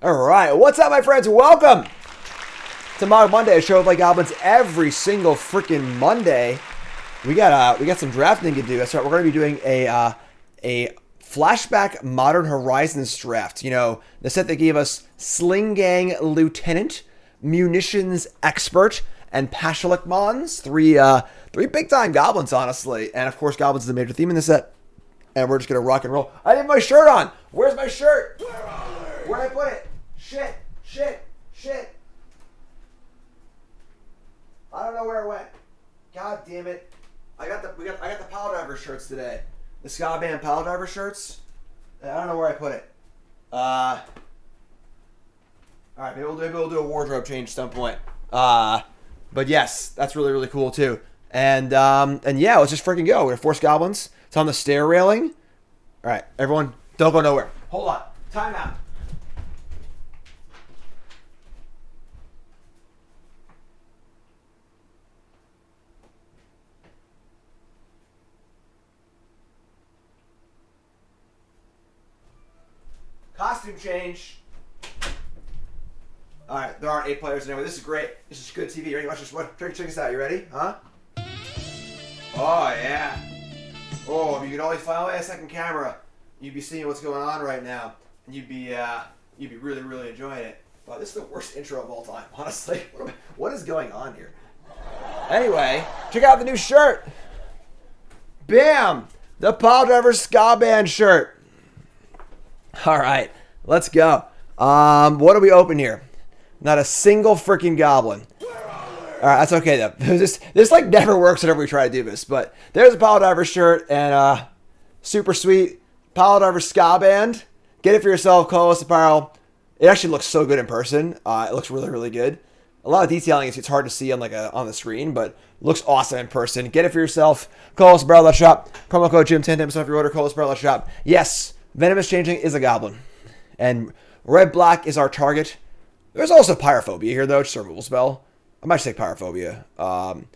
All right, what's up, my friends? Welcome to Mogg Monday. I show up like Goblins every single freaking Monday. We got some drafting to do. That's right. We're going to be doing a flashback Modern Horizons draft. You know, the set that gave us Sling-Gang Lieutenant, Munitions Expert, and Pashalik Mons. Three big time Goblins, honestly. And of course, Goblins is the major theme in the set. And we're just gonna rock and roll. I didn't have my shirt on. Where's my shirt? Where'd I put it? Shit. I don't know where it went. God damn it. I got the Pile Driver shirts today. The Ska Band Pile Driver shirts. I don't know where I put it. Alright, maybe we'll do a wardrobe change at some point. But yes, that's really, really cool too. And yeah, let's just freaking go. We're gonna force Goblins. It's on the stair railing. Alright, everyone, don't go nowhere. Hold on. Time out. Costume change. Alright, there aren't 8 players anyway. This is great. This is good TV. Ready? Watch this. Check this out. You ready? Huh? Oh, yeah. Oh, if you could only file a second camera, you'd be seeing what's going on right now. And you'd be really, really enjoying it. But this is the worst intro of all time, honestly. What is going on here? Anyway, check out the new shirt. Bam! The Pile Driver Ska Band shirt. All right, let's go. What do we open here? Not a single freaking goblin. All right, that's okay though. This like never works whenever we try to do this. But there's a Pile Driver shirt and super sweet Pile Driver Ska Band. Get it for yourself. Gobbos apparel. It actually looks so good in person. It looks really, really good. A lot of detailing. It's hard to see on on the screen, but looks awesome in person. Get it for yourself. Gobbos apparel shop. Promo code Jim 10% off your order. Gobbos apparel shop. Yes. Venomous Changing is a goblin. And red-black is our target. There's also Pyrophobia here, though. Just a removal spell. I might just take Pyrophobia. Want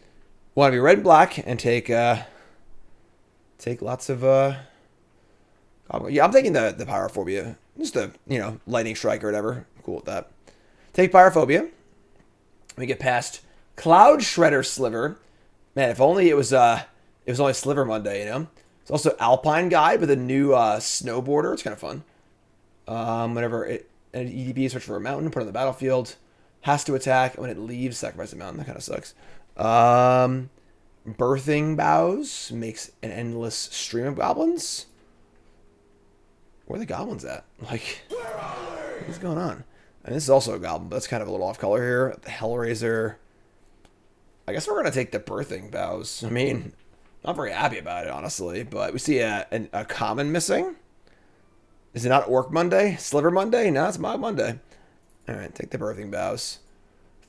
to be red and black and take lots of... Yeah, I'm taking the Pyrophobia. Just a, lightning strike or whatever. I'm cool with that. Take Pyrophobia. We get past Cloud Shredder Sliver. Man, if only it was only Sliver Monday, It's also Alpine Guide with a new snowboarder. It's kind of fun. Whenever an EDP search for a mountain, put it on the battlefield, has to attack. When it leaves, sacrifice a mountain. That kind of sucks. Birthing Bows makes an endless stream of goblins. Where are the goblins at? Like, what's going on? And this is also a goblin, but that's kind of a little off color here. The Hellraiser. I guess we're going to take the Birthing Bows. I mean... Not very happy about it, honestly, but we see a common missing. Is it not Orc Monday? Sliver Monday? No, it's Mogg Monday. All right, take the Birthing Bows.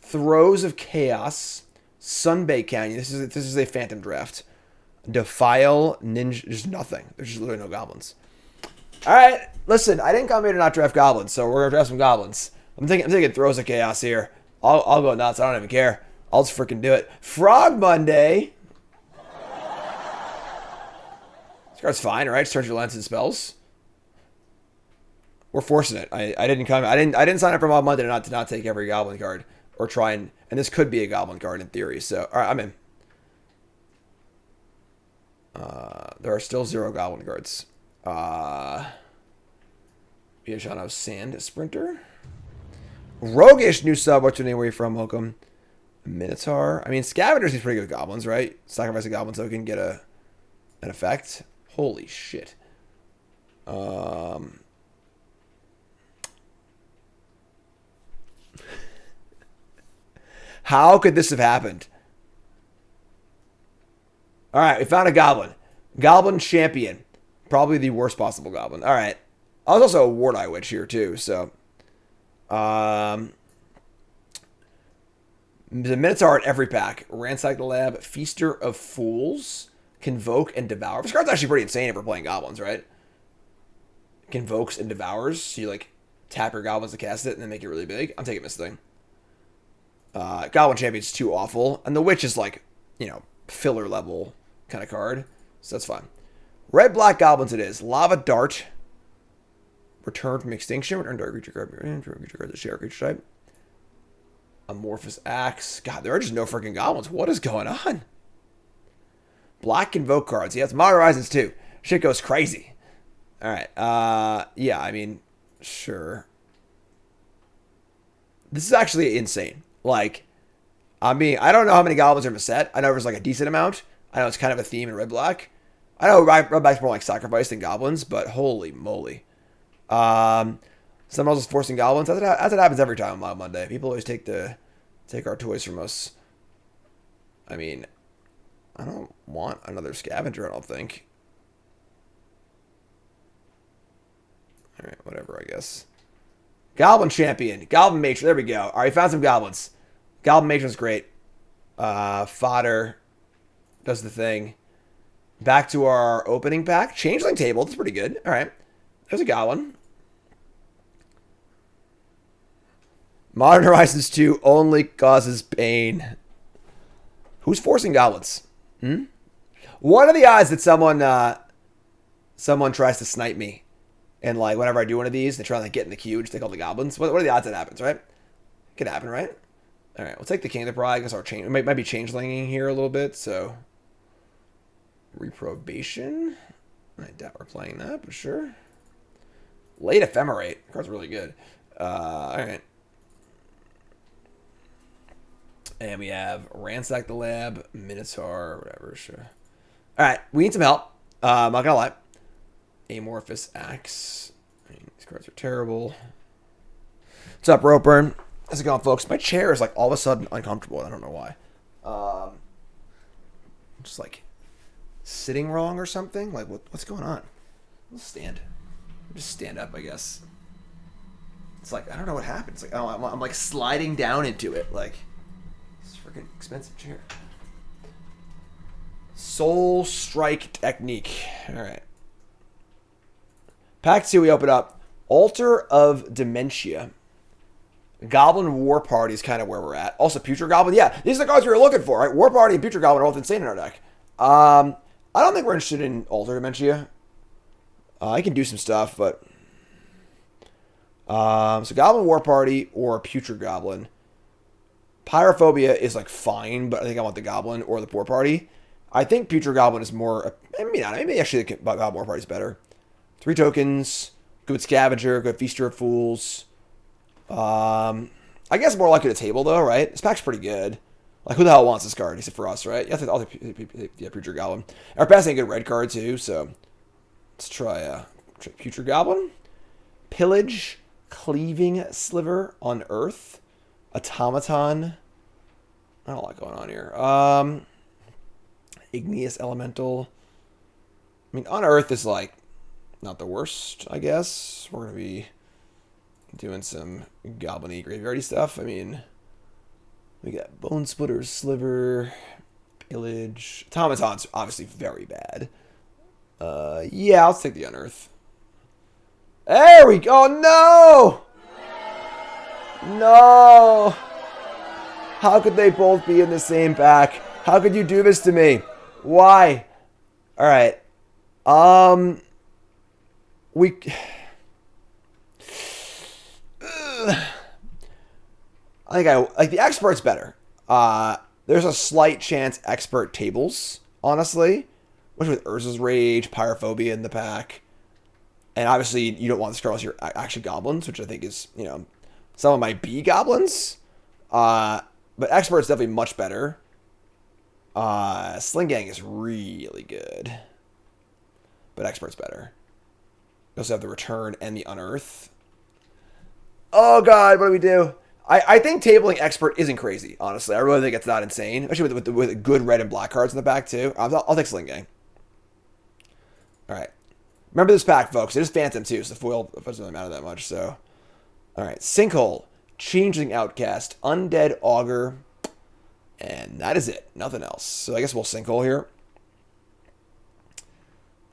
Throes of Chaos. Sunbay Canyon. This is a Phantom draft. Defile Ninja. There's nothing. There's just literally no goblins. All right, listen. I didn't come here to not draft goblins, so we're gonna draft some goblins. I'm taking Throes of Chaos here. I'll go nuts. I don't even care. I'll just freaking do it. Frog Monday. This card's fine, right? Search your lands and spells. We're forcing it. I didn't sign up for Mogg Monday to not take every goblin card or try and this could be a goblin card in theory. So all right, I'm in. There are still 0 goblin cards. Viajano Sand Sprinter. Roguish new sub. What's your name? Where you from? Welcome. Minotaur. I mean, Scavengers is pretty good with goblins, right? Sacrifice a goblin token, get an effect. Holy shit. How could this have happened? All right, we found a goblin. Goblin champion. Probably the worst possible goblin. All right. I was also a Ward-Eye Witch here, too, so... The Minotaur at every pack. Ransack the Lab. Feaster of Fools. Convoke and Devour. This card's actually pretty insane if we're playing goblins, right? Convokes and Devours. So you, tap your goblins to cast it and then make it really big. I'm taking this thing. Goblin Champion's too awful. And the Witch is, filler level kind of card. So that's fine. Red-Black Goblins it is. Lava Dart. Return from extinction. Return dark creature card. Return creature card. The share creature type. Amorphous Axe. God, there are just no freaking goblins. What is going on? Black Invoke cards. Yeah, it's Modern Horizons too. Shit goes crazy. Alright. Yeah, I mean, sure. This is actually insane. Like, I don't know how many goblins are in the set. I know there's like a decent amount. I know it's kind of a theme in red-black. I know red-black's more like sacrifice than goblins, but holy moly. Someone else is forcing goblins. As it happens every time on Mogg Monday. People always take our toys from us. I mean, I don't want another scavenger, I don't think. Alright, whatever, I guess. Goblin Champion. Goblin Matron. There we go. Alright, found some goblins. Goblin Matron's great. Fodder does the thing. Back to our opening pack. Changeling Table. That's pretty good. Alright. There's a goblin. Modern Horizons 2 only causes pain. Who's forcing goblins? What are the odds that someone tries to snipe me? And like whenever I do one of these, they try to like get in the queue and just take all the goblins. What are the odds that happens, right? Could happen, right? Alright, we'll take the King of the Pride. I guess our change might be changelinging here a little bit, so Reprobation. I doubt we're playing that, but sure. Late Ephemerate. The card's really good. Alright. And we have Ransack the Lab, Minotaur, whatever, sure. Alright, we need some help. I'm not gonna lie. Amorphous Axe. I mean, these cards are terrible. What's up, Ropeburn? How's it going, folks? My chair is like all of a sudden uncomfortable. I don't know why. Just like sitting wrong or something. Like what's going on? Let's stand. Just stand up, I guess. It's like I don't know what happened. It's like I'm like sliding down into it. Like it's a freaking expensive chair. Soul Strike Technique. All right. Pack 2, we open up. Altar of Dementia. Goblin War Party is kind of where we're at. Also, Putrid Goblin. Yeah, these are the cards we were looking for, right? War Party and Putrid Goblin are both insane in our deck. I don't think we're interested in Altar Dementia. I can do some stuff, but... so Goblin War Party or Putrid Goblin. Pyrophobia is like fine, but I think I want the Goblin or the War Party. I think Putrid Goblin is more... I mean, maybe actually the Goblin War Party is better. 3 tokens, good Scavenger, good Feaster of Fools. I guess more likely to table though, right? This pack's pretty good. Like who the hell wants this card except for us, right? Yeah, I'll take Putrid Goblin. Our pass ain't a good red card too, so let's try Putrid Goblin. Pillage, Cleaving Sliver on Earth, Automaton. Not a lot going on here. Igneous Elemental. I mean, on Earth is like not the worst, I guess. We're gonna be doing some goblin-y graveyardy stuff. I mean, we got Bone Splitters, Sliver, Pillage. Automaton's obviously very bad. Yeah, I'll take the Unearth. There we go. No! No! How could they both be in the same pack? How could you do this to me? Why? Alright. I think I like the Expert's better. There's a slight chance Expert tables, honestly. Especially with Urza's Rage, Pyrophobia in the pack. And obviously, you don't want the Scarlets here actually Goblins, which I think is, you know, some of my B Goblins. But Expert's definitely much better. Sling-Gang is really good. But Expert's better. You also have the Return and the Unearth. Oh, God, what do we do? I think tabling Expert isn't crazy, honestly. I really think it's not insane. Especially with good red and black cards in the back, too. I'll take Sling-Gang. Alright. Remember this pack, folks. It is Phantom, too, so the foil doesn't really matter that much, so... Alright. Sinkhole. Changeling Outcast. Undead Augur. And that is it. Nothing else. So I guess we'll Sinkhole here.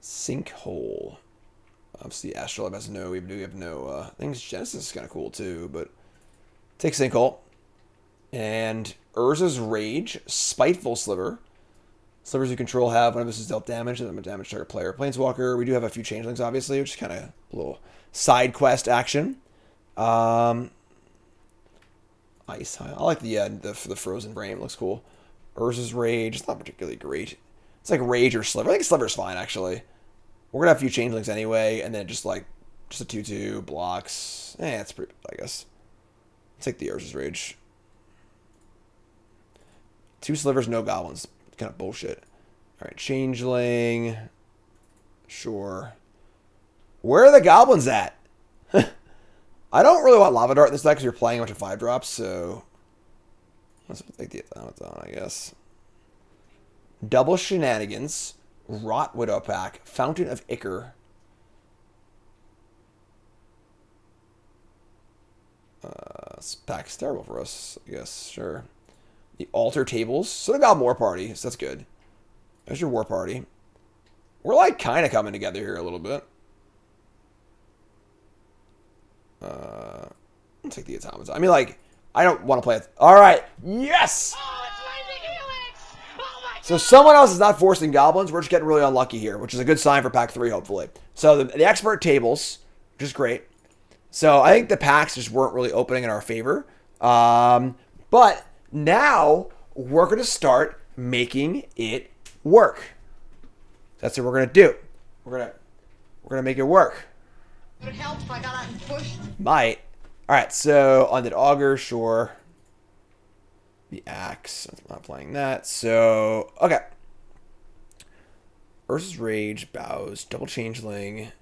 Sinkhole. Obviously, Astrolabe has no... We have no... things. Genesis is kind of cool, too, but... Take Sinkhole. And Urza's Rage. Spiteful Sliver. Slivers you control have, whenever this is dealt damage, then I'm going to damage target player. Planeswalker, we do have a few changelings, obviously, which is kind of a little side quest action. Ice, I like the Frozen Brain, looks cool. Urza's Rage, it's not particularly great. It's like Rage or Sliver. I think Sliver's fine, actually. We're going to have a few changelings anyway, and then just a 2/2 blocks. It's pretty good, I guess. Let's take the Urza's Rage. 2 Slivers, no Goblins. Kind of bullshit. Alright, Changeling. Sure. Where are the Goblins at? I don't really want Lava Dart in this deck because you're playing a bunch of 5-drops, so let's take the Automaton, I guess. Double Shenanigans. Rot Widow Pack. Fountain of Ichor. This pack's terrible for us, I guess. Sure. The Altar Tables. So they got War Party, so that's good. There's your War Party. We're like kind of coming together here a little bit. I'll take the Automaton. I mean, like, I don't want to play it. All right. Yes! Oh, it's Lightning Helix! Oh my God! So someone else is not forcing Goblins. We're just getting really unlucky here, which is a good sign for Pack 3, hopefully. So the Expert Tables, which is great. So I think the packs just weren't really opening in our favor. But now we're going to start making it work. That's what we're going to do. We're going to make it work. Would it help if I got out and pushed? Might. All right, so Undead Augur, sure. The Axe, I'm not playing that. So, okay. Urza's Rage, Bows, Double Changeling,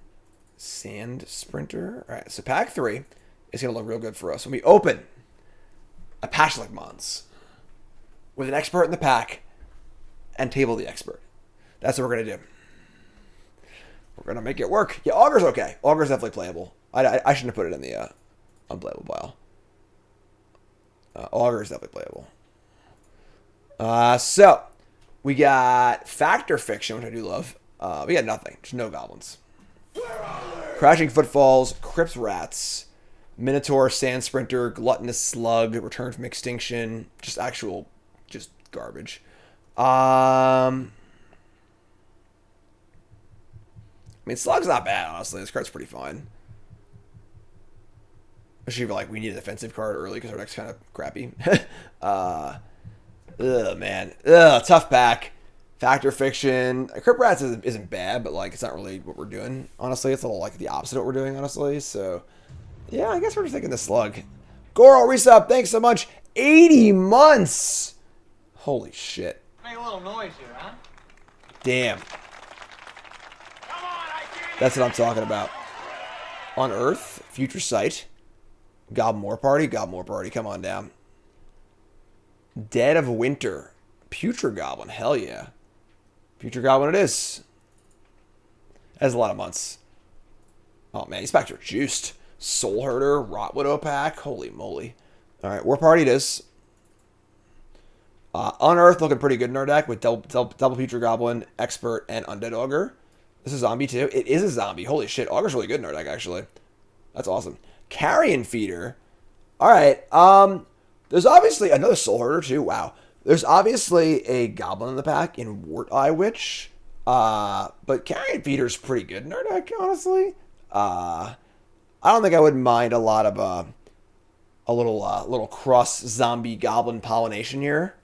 Sand Sprinter. All right, so Pack 3 is going to look real good for us. When we open a Pashalik Mons with an Expert in the pack and table the Expert. That's what we're going to do. We're going to make it work. Yeah, Augur's okay. Augur's definitely playable. I shouldn't have put it in the unplayable pile. Augur is definitely playable. So, we got Factor Fiction, which I do love. We got nothing. Just no Goblins. Crashing Footfalls, Crypt Rats, Minotaur, Sand Sprinter, Gluttonous Slug, Return from Extinction. Just garbage. I mean, Slug's not bad, honestly. This card's pretty fine. Especially if, like, we need a defensive card early because our deck's kind of crappy. Man. Tough pack. Factor Fiction. Crypt Rats isn't bad, but, like, it's not really what we're doing, honestly. It's a little, like, the opposite of what we're doing, honestly. So, yeah, I guess we're just taking the Slug. Goro, resub, thanks so much. 80 months! Holy shit. Make a little noise here, huh? Damn. That's what I'm talking about. On Earth, Future Sight. Goblin War Party, come on down. Dead of Winter. Putrid Goblin, hell yeah. Putrid Goblin it is. That's a lot of months. Oh man, these packs are juiced. Soul Herder, Rot Widow pack, holy moly. Alright, War Party it is. Unearthed looking pretty good in our deck with double Putrid Goblin, Expert, and Undead Augur. This is a zombie too. It is a zombie. Holy shit. Augur's really good in our deck, actually. That's awesome. Carrion Feeder. Alright. There's obviously another Soul Herder too. Wow. There's obviously a Goblin in the pack in Wart Eye Witch. But Carrion Feeder's pretty good in our deck, honestly. I don't think I would mind a lot of a little cross zombie goblin pollination here.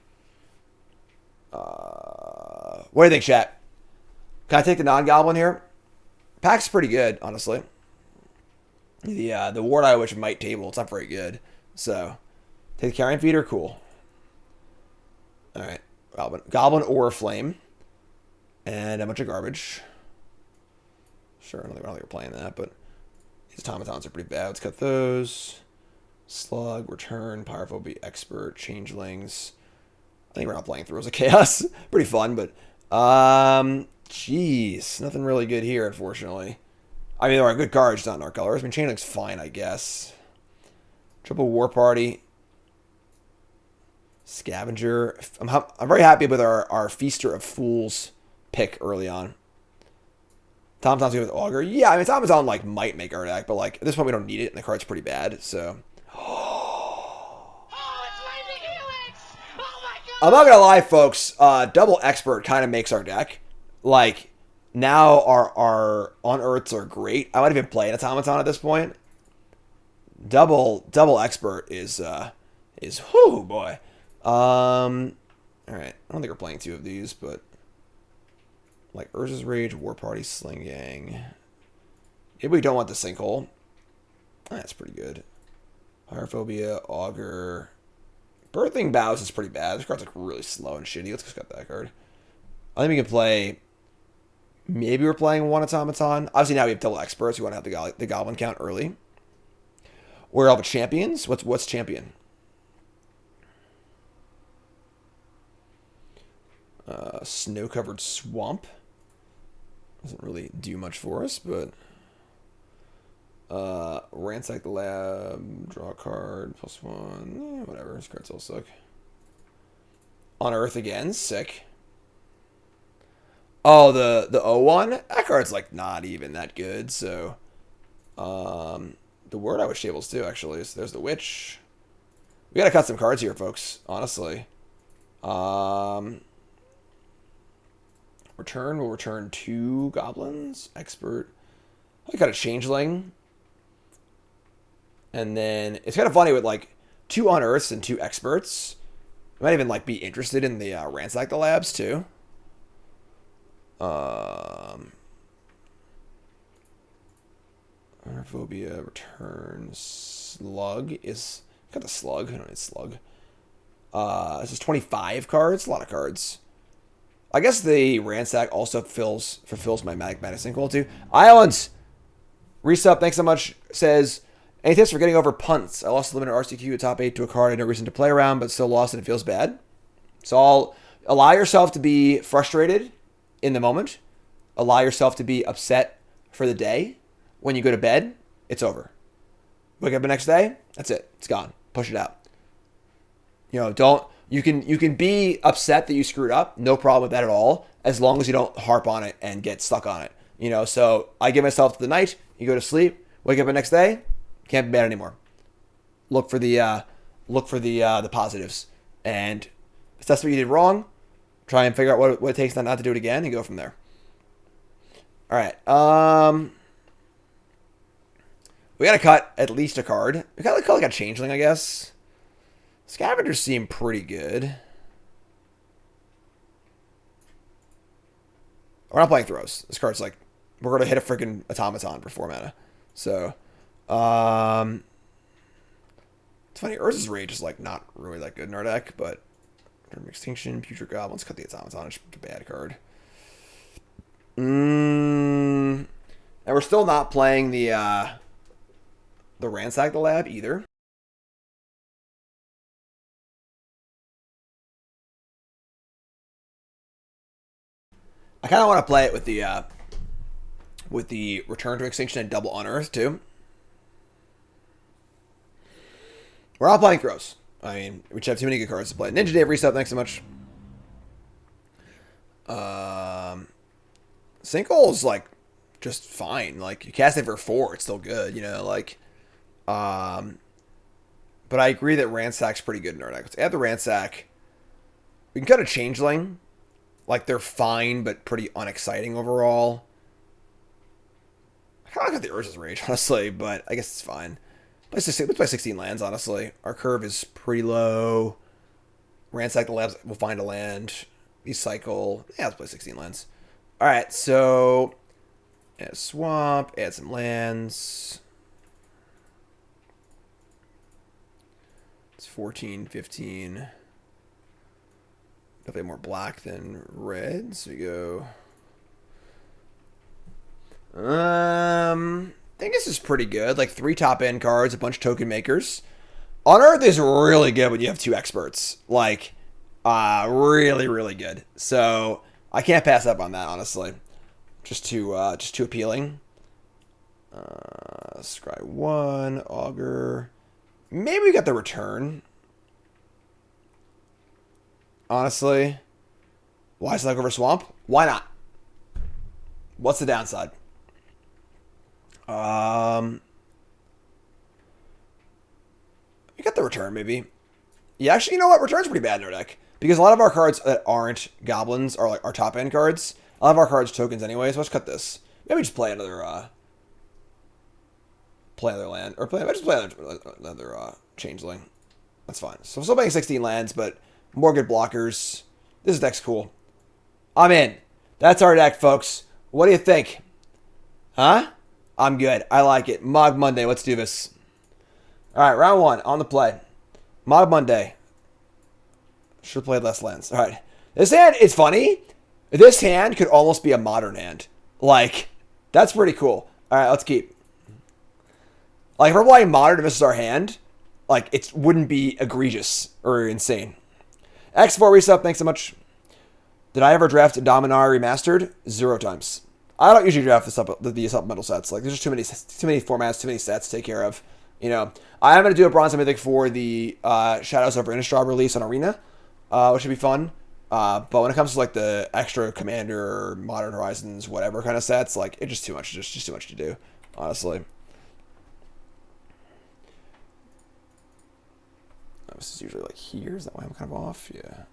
What do you think, chat? Can I take the non-goblin here? Pack's pretty good, honestly. The Ward Eye Witch might table. It's not very good. So, take the Carrion Feeder. Cool. Alright. Goblin or Flame. And a bunch of garbage. Sure, I don't think we're playing that, but these automatons are pretty bad. Let's cut those. Slug, Return, Pyrophobia, Expert, Changelings. I think we're not playing Throws of Chaos. Pretty fun, but jeez, nothing really good here, unfortunately. I mean, there are good cards, not in our colors. I mean, Chainlink's fine, I guess. Triple War Party. Scavenger. I'm very happy with our Feaster of Fools pick early on. Automaton's good with Augur. Yeah, I mean, Automaton, like, might make our deck, but, like, at this point we don't need it, and the card's pretty bad, so. Oh, it's Lightning Helix! Oh my I'm not gonna lie, folks. Double expert kind of makes our deck. Like now, our unearths are great. I might even play an automaton at this point. Double expert is whoo boy. All right. I don't think we're playing two of these, but like Urza's Rage, War Party, Sling-Gang. Maybe we don't want the Sinkhole. That's pretty good. Pyrophobia, Augur. Birthing Bows is pretty bad. This card's like really slow and shitty. Let's just cut that card. I think we can play. Maybe we're playing one automaton. Obviously now we have double experts. We want to have the goblin count early. We're all the champions. What's champion? Snow-covered swamp. Doesn't really do much for us, but ransack the lab, draw a card, +1, whatever. This card's all suck. Unearth again, sick. Oh, the O1? That card's like not even that good, so the word I wish tables too, actually. So there's the witch. We gotta cut some cards here, folks, honestly. Return will return 2 goblins. Expert. I got a changeling. And then it's kind of funny with like 2 unearths and 2 experts. I might even like be interested in the ransack the labs too. Phobia return slug is got the slug. I don't need slug. This is 25 cards. A lot of cards. I guess the ransack also fulfills my magmatic sinkhole too. Islands resub. Thanks so much. Says any tips for getting over punts? I lost the limited RCQ at top 8 to a card I had no reason to play around, but still lost and it feels bad. So I'll allow yourself to be frustrated in the moment. Allow yourself to be upset for the day. When you go to bed, it's over. Wake up the next day, that's it. It's gone. Push it out. You know, you can be upset that you screwed up. No problem with that at all, as long as you don't harp on it and get stuck on it. You know, so I give myself to the night. You go to sleep. Wake up the next day, can't be bad anymore. Look for the positives, and if that's what you did wrong, try and figure out what it takes not to do it again, and go from there. All right. We gotta cut at least a card. We gotta cut like a changeling, I guess. Scavengers seem pretty good. We're not playing throws. This card's like, we're gonna hit a freaking automaton for 4 mana. So, it's funny. Urza's Rage is like not really that good in our deck, but Extinction, Putrid Goblins, cut the automaton. It's a bad card. And we're still not playing the ransack the lab either. I kind of want to play it with the return to extinction and double unearth too. We're not playing throws. I mean, we just have too many good cards to play. Ninja Dave reset. Thanks so much. Sinkhole's like just fine. Like you cast it for 4, it's still good. You know, like. But I agree that ransack's pretty good in our deck. Let's add the ransack. We can cut a changeling. Like they're fine, but pretty unexciting overall. I kind of got the Urza's Rage, honestly, but I guess it's fine. Let's play 16 lands, honestly. Our curve is pretty low. Ransack the labs. We'll find a land. Recycle. Yeah, let's play 16 lands. All right, so add a swamp. Add some lands. It's 14, 15. Definitely more black than red. So we go. I think this is pretty good. Like 3 top end cards, a bunch of token makers. Unearth is really good when you have 2 experts. Like, really, really good. So I can't pass up on that, honestly. Just too appealing. Scry 1, Augur. Maybe we got the return. Honestly. Why Slug over Swamp? Why not? What's the downside? You got the return, maybe. Yeah, actually, you know what? Return's pretty bad in our deck. Because a lot of our cards that aren't goblins are like our top end cards. A lot of our cards tokens anyway, so let's cut this. Maybe just play another land. Or just play another changeling. That's fine. So I'm still playing 16 lands, but more good blockers. This deck's cool. I'm in. That's our deck, folks. What do you think? Huh? I'm good. I like it. Mogg Monday. Let's do this. All right, round 1 on the play. Mogg Monday. Should have played less lands. All right. This hand is funny. This hand could almost be a modern hand. Like, that's pretty cool. All right, let's keep. Like, if we're playing modern and this is our hand, like, it wouldn't be egregious or insane. X4 resub, thanks so much. Did I ever draft Dominar Remastered? 0 times. I don't usually draft the supplemental sets. Like, there's just too many formats, too many sets to take care of. You know, I am going to do a bronze mythic for the Shadows over Innistrad release on Arena, which should be fun. But when it comes to like the extra Commander or Modern Horizons, whatever kind of sets, like it's just too much. Just too much to do, honestly. This is usually like here. Is that why I'm kind of off? Yeah.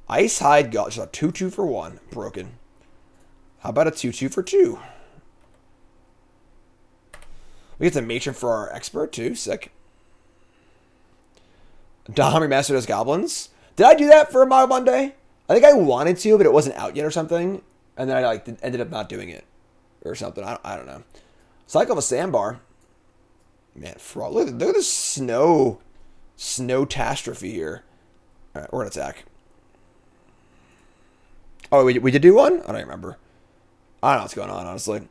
Ice Hide Gulch. Just a 2/2 for 1. Broken. How about a 2/2 for 2? We get the matron for our expert too. Sick. Dom Remastered as Goblins. Did I do that for Mogg Monday? I think I wanted to, but it wasn't out yet or something. And then I like ended up not doing it. Or something. I don't know. Cycle of a Sandbar. Man, fraud. Look at this snow-tastrophe here. Alright, we're gonna attack. Oh, we did do one? I don't even remember. I don't know what's going on, honestly.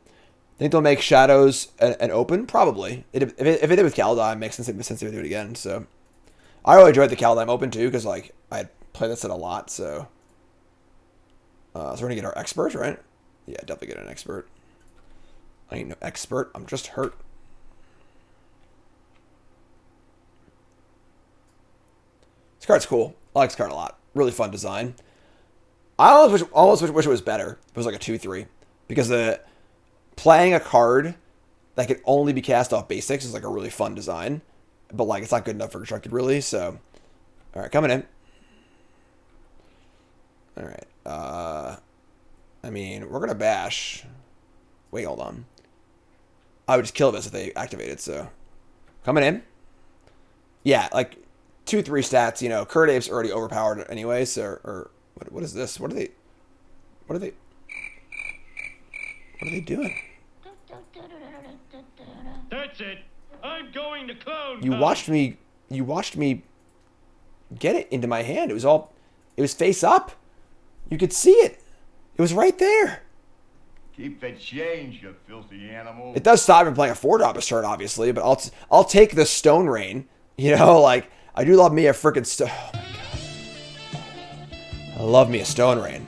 Think they'll make Shadows an open? Probably. If it did with Kaldheim, it makes sense to do it again. So I really enjoyed the Kaldheim open too, because like I played this set a lot. So we're gonna get our expert, right? Yeah, definitely get an expert. I ain't no expert. I'm just hurt. This card's cool. I like this card a lot. Really fun design. I almost wish it was better. It was like a 2/3 because playing a card that could only be cast off basics is like a really fun design, but like it's not good enough for constructed really. So, all right, coming in. All right. I mean, we're gonna bash. Wait, hold on. I would just kill this if they activated. So, coming in. Yeah, like 2/3 stats. You know, Kurdave's already overpowered anyway. So, or what is this? What are they doing? That's it. I'm going to clone. You watched me get it into my hand. It was face up. You could see it. It was right there. Keep the change, you filthy animal. It does stop me from playing a 4-drop this turn, obviously, but I'll take the Stone Rain. You know, like I do love me a freaking stone. Oh my god. I love me a Stone Rain.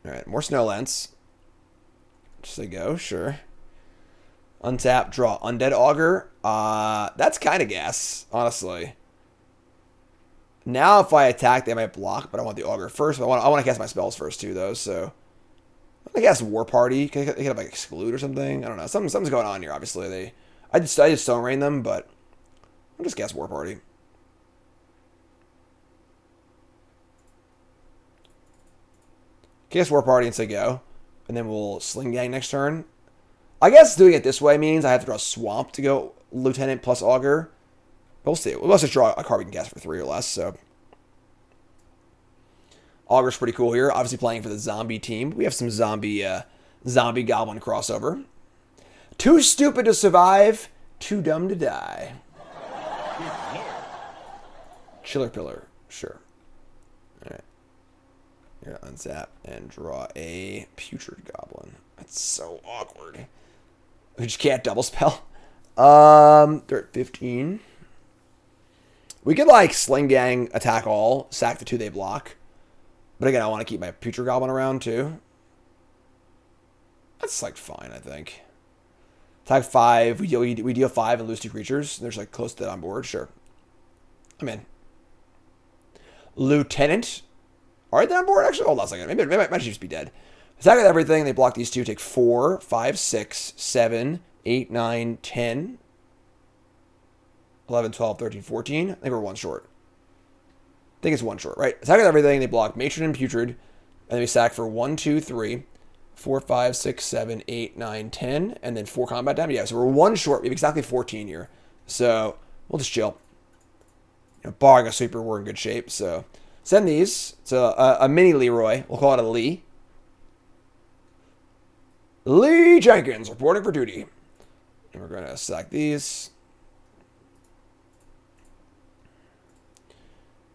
Alright, more Snowlands. Just they go, sure. Untap, draw Undead Augur. That's kind of gas, honestly. Now if I attack, they might block, but I want the Augur first. But I want to cast my spells first too, though. So I guess War Party. Can they have like Exclude or something? I don't know. Something's going on here. Obviously, I just Stone Rain them, but I'll just guess War Party. Guess War Party and say go, and then we'll Sling-Gang next turn. I guess doing it this way means I have to draw Swamp to go Lieutenant plus Augur. But we'll see. We'll also draw a card we can cast for 3 or less, so. Augur's pretty cool here. Obviously playing for the zombie team. We have some zombie goblin crossover. Too stupid to survive, too dumb to die. Chiller Pillar, sure. Alright. You're gonna untap and draw a Putrid Goblin. That's so awkward. We just can't double spell. They're at 15. We could like Sling-Gang, attack all, sack the 2 they block. But again, I want to keep my Putrid Goblin around too. That's like fine, I think. Attack 5, we deal 5 and lose 2 creatures. There's like close to that on board, sure. I'm in. Lieutenant. Alright, they're on board actually. Hold on a second. Maybe it might just be dead. Attack with everything. They block these 2. Take 4, 5, 6, 7, 8, 9, 10. 11, 12, 13, 14. I think we're one short. I think it's one short, right? Attack with everything. They block Matron and Putrid. And then we sack for 1, 2, 3, 4, 5, 6, 7, 8, 9, 10. And then 4 combat damage. Yeah, so we're one short. We have exactly 14 here. So we'll just chill. You know, barring a sweeper, we're in good shape. So send these. It's a mini Leroy. We'll call it a Lee. Lee Jenkins reporting for duty. And we're going to sack these.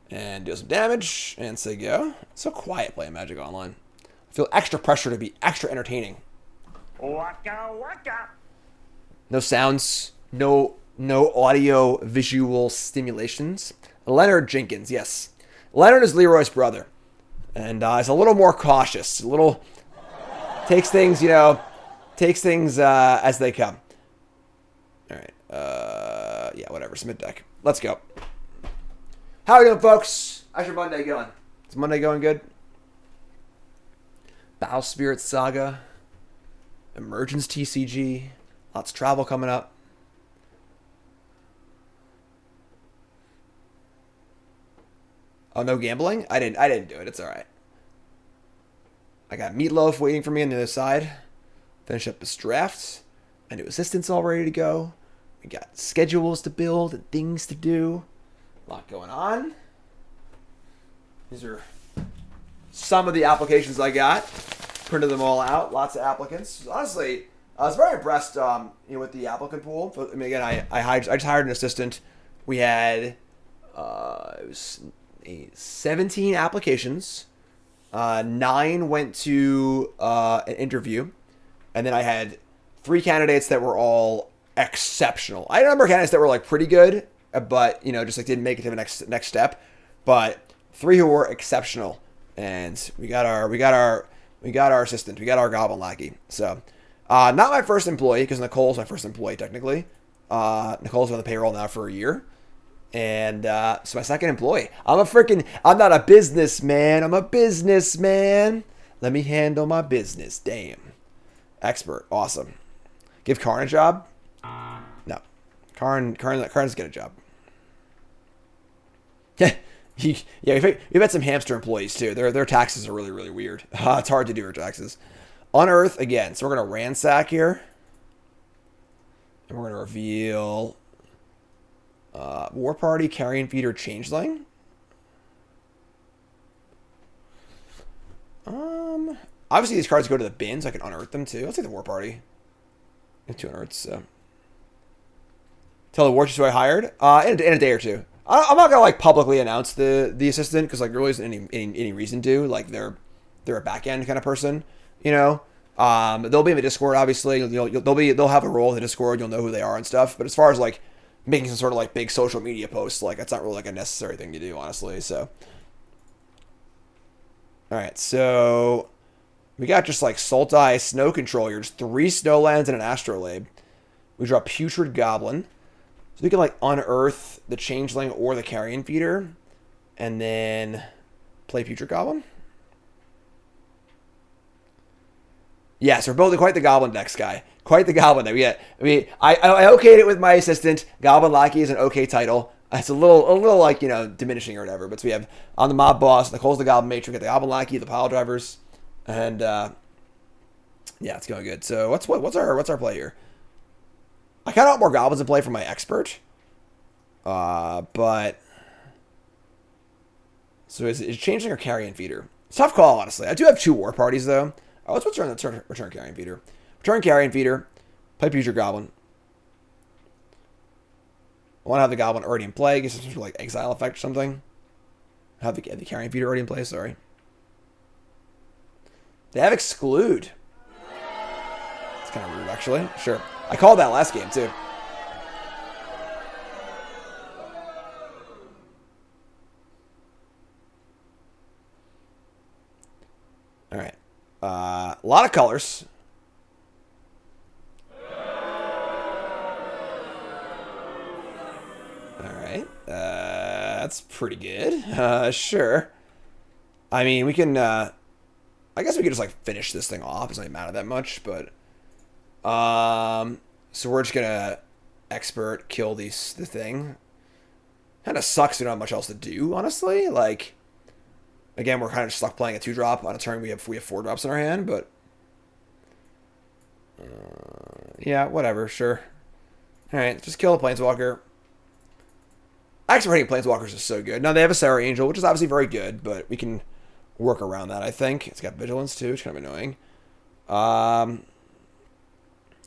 And deal some damage. And say go. It's so quiet playing Magic Online. I feel extra pressure to be extra entertaining. Waka waka. No sounds. No audio visual stimulations. Leonard Jenkins, yes. Leonard is Leroy's brother. And is a little more cautious. A little... Takes things, you know... Takes things as they come. Alright. Yeah, whatever. Submit deck. Let's go. How are you doing, folks? How's your Monday going? Is Monday going good? Battle Spirit Saga. Emergence TCG. Lots of travel coming up. Oh, no gambling? I didn't do it. It's alright. I got Meatloaf waiting for me on the other side. Finish up this draft. My new assistant's all ready to go. We got schedules to build and things to do. A lot going on. These are some of the applications I got. Printed them all out. Lots of applicants. Honestly, I was very impressed with the applicant pool. I mean, again, I just hired an assistant. We had it was 17 applications. 9 went to an interview. And then I had 3 candidates that were all exceptional. I had a number of candidates that were like pretty good, but just like didn't make it to the next step. But 3 who were exceptional, and we got our assistant, we got our Goblin lackey. So not my first employee, because Nicole's my first employee technically. Nicole's on the payroll now for a year, and so my second employee. I'm not a businessman. I'm a businessman. Let me handle my business. Damn. Expert, awesome. Give Karn a job? No. Karn's get a job. Yeah, we've had some hamster employees too. Their taxes are really, really weird. It's hard to do their taxes. Unearth again. So we're gonna ransack here, and we're gonna reveal War Party, Carrion Feeder, Changeling. Obviously, these cards go to the bin, so I can unearth them too. Let's take the War Party. And 2 unearths, so. Tell the War Chiefs who I hired in a day or two. I'm not gonna like publicly announce the assistant because like there really isn't any reason to. Like they're a back end kind of person, They'll be in the Discord, obviously. They'll have a role in the Discord. You'll know who they are and stuff. But as far as like making some sort of like big social media posts, like that's not really like a necessary thing to do, honestly. So, all right, so. We got just like Sultai, Snow Control here. Just 3 Snowlands and an Astrolabe. We draw Putrid Goblin. So we can like unearth the Changeling or the Carrion Feeder. And then play Putrid Goblin. Yeah, so we're building quite the Goblin decks, guy. Quite the Goblin deck. I okayed it with my assistant. Goblin Lackey is an okay title. It's a little like, diminishing or whatever. But so we have on the Mob Boss, Nicole's the Goblin Matron, we got the Goblin Lackey, the Pile Drivers. And yeah, it's going good. So what's our play here? I kind of want more goblins in play for my expert. But so is Changeling or Carrion Feeder? It's a tough call, honestly. I do have 2 War Parties though. Oh, let's return Carrion Feeder. Return Carrion Feeder. Play Putrid Goblin. I want to have the Goblin already in play. I guess it's like exile effect or something. Have the Carrion Feeder already in play. Sorry. They have Exclude. It's kind of rude, actually. Sure. I called that last game, too. All right. A lot of colors. All right. That's pretty good. Sure. I mean, we can... I guess we could just like finish this thing off. It doesn't really matter that much, but so we're just gonna expert, kill the thing. Kind of sucks we don't have much else to do, honestly. Like, again, we're kind of stuck playing a 2-drop on a turn. We have 4 drops in our hand, but yeah, whatever, sure. All right, just kill the Planeswalker. Expert hitting Planeswalkers is so good. Now they have a Sarah Angel, which is obviously very good, but we can work around that. I think it's got Vigilance too, which is kind of annoying.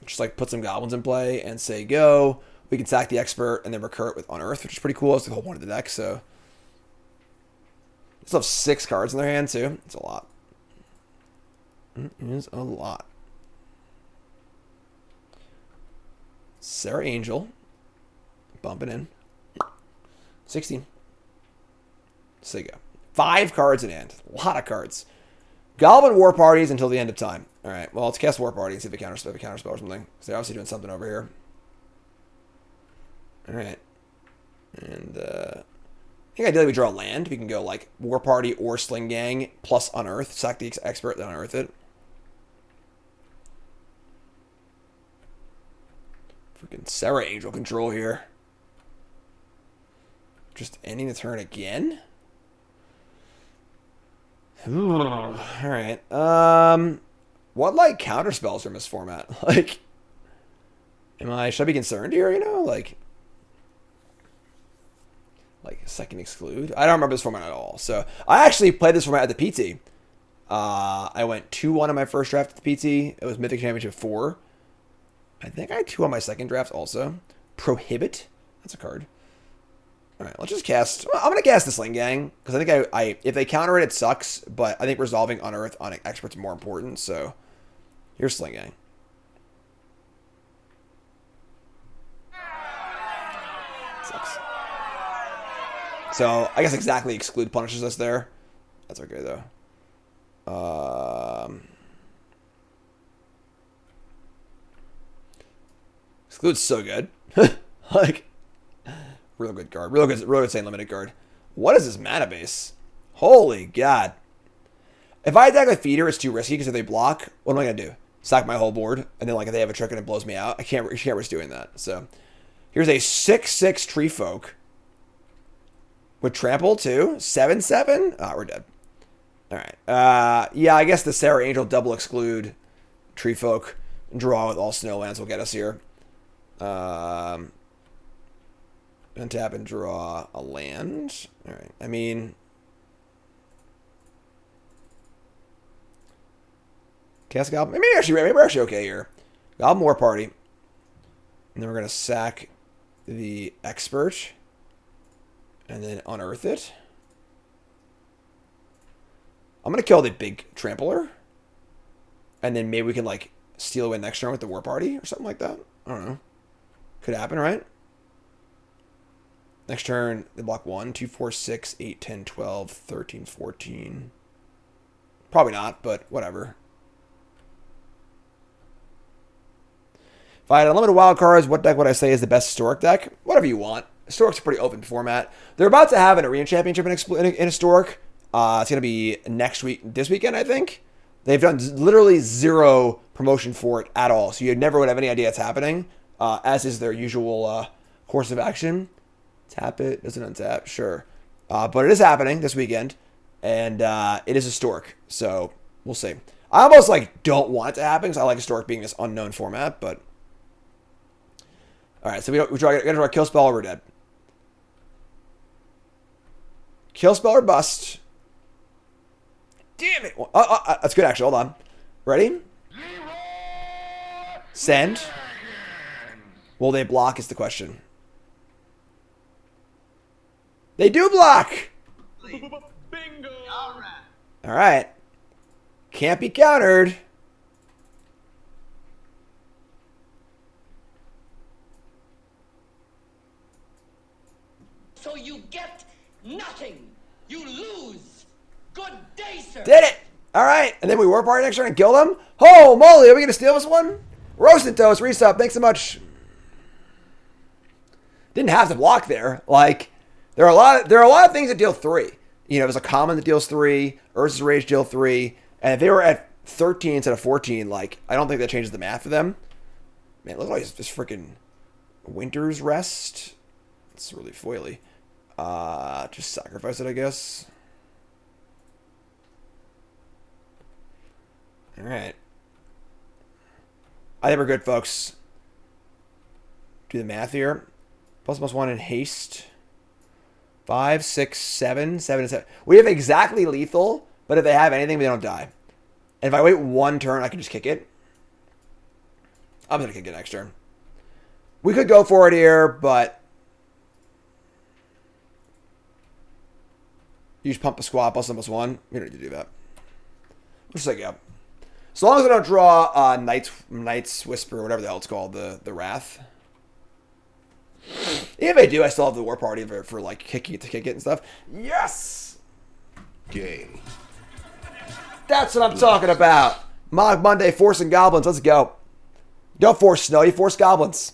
Just like put some Goblins in play and say go. We can sack the Expert and then recur it with Unearth, which is pretty cool. It's the whole point of the deck, so. They still have 6 cards in their hand, too. It's a lot. It is a lot. Sarah Angel. Bumping in. 16. So you go. 5 cards in hand. A lot of cards. Goblin War Parties until the end of time. Alright, well, let's cast War Party and see if it counterspell or something. Because they're obviously doing something over here. Alright. And, I think ideally we draw a land. We can go, like, War Party or Sling-Gang plus Unearth. Sack the Expert, then Unearth it. Freaking Sarah Angel control here. Just ending the turn again? Alright. What, like, counter spells from this format? Like, should I be concerned here, you know? Like, second exclude? I don't remember this format at all. So, I actually played this format at the PT. I went 2-1 on my first draft at the PT. It was Mythic Championship 4. I think I had 2 on my second draft also. Prohibit? That's a card. Alright, let's just cast. Well, I'm going to cast the Sling-Gang. Because I think if they counter it, it sucks. But I think resolving Unearth on Expert's more important. So, here's Sling-Gang. Sucks. So, I guess exactly exclude punishes us there. That's okay, though. Exclude's so good. Like, real good card. Real good Saint Limited card. What is this mana base? Holy God. If I attack with Feeder, it's too risky because if they block, what am I going to do? Sack my whole board, and then like if they have a trick and it blows me out. I can't risk doing that. So, here's a 6/6 Tree Folk. With trample too? 7/7? Ah, we're dead. Alright. Yeah, I guess the Sarah Angel double exclude Tree Folk draw with all Snowlands will get us here. Untap and draw a land. Alright. I mean, cast Goblin. Maybe we're actually okay here. Goblin War Party. And then we're gonna sack the Expert. And then Unearth it. I'm going to kill the big Trampler. And then maybe we can, like, steal away next turn with the War Party or something like that. I don't know. Could happen, right? Next turn, they block 1, 2, 4, 6, 8, 10, 12, 13, 14. Probably not, but whatever. If I had unlimited wild cards, what deck would I say is the best Historic deck? Whatever you want. Historic's a pretty open format. They're about to have an Arena Championship in Historic. It's going to be this weekend, I think. They've done literally 0 promotion for it at all. So you never would have any idea it's happening, as is their usual course of action. Tap it. Does it untap? Sure. But it is happening this weekend, and it is Historic. So we'll see. I almost don't want it to happen because I like Historic being this unknown format, but... Alright, so we gotta draw a kill spell or we're dead. Kill spell or bust. Damn it! That's good, actually. Hold on. Ready? Send. Will they block is the question. They do block! Bingo! Alright. Can't be countered. So you get nothing. You lose. Good day, sir. Did it! Alright, and then we War Party next turn and kill them? Oh, moly, are we going to steal this one? Roasted Toast, resub, thanks so much. Didn't have to block there. There are a lot of things that deal 3. You know, there's a common that deals 3, Urza's Rage deal 3, and if they were at 13 instead of 14, I don't think that changes the math for them. Man, look at all these just freaking Winter's Rest. It's really foily. Just sacrifice it, I guess. All right. I think we're good, folks. Do the math here. +1 in haste. 5, 6, 7, 7, and 7. We have exactly lethal, but if they have anything, they don't die. And if I wait one turn, I can just kick it. I'm going to kick it next turn. We could go for it here, but you just pump a squad +1/+1. We don't need to do that. We'll just let go. As long as I don't draw Knight's Whisper, or whatever the hell it's called, the Wrath. If I do, I still have the War Party for like kicking it to kick it and stuff. Yes! Game. That's what I'm talking about. Mogg Monday, forcing goblins. Let's go. Don't force snow, you force goblins.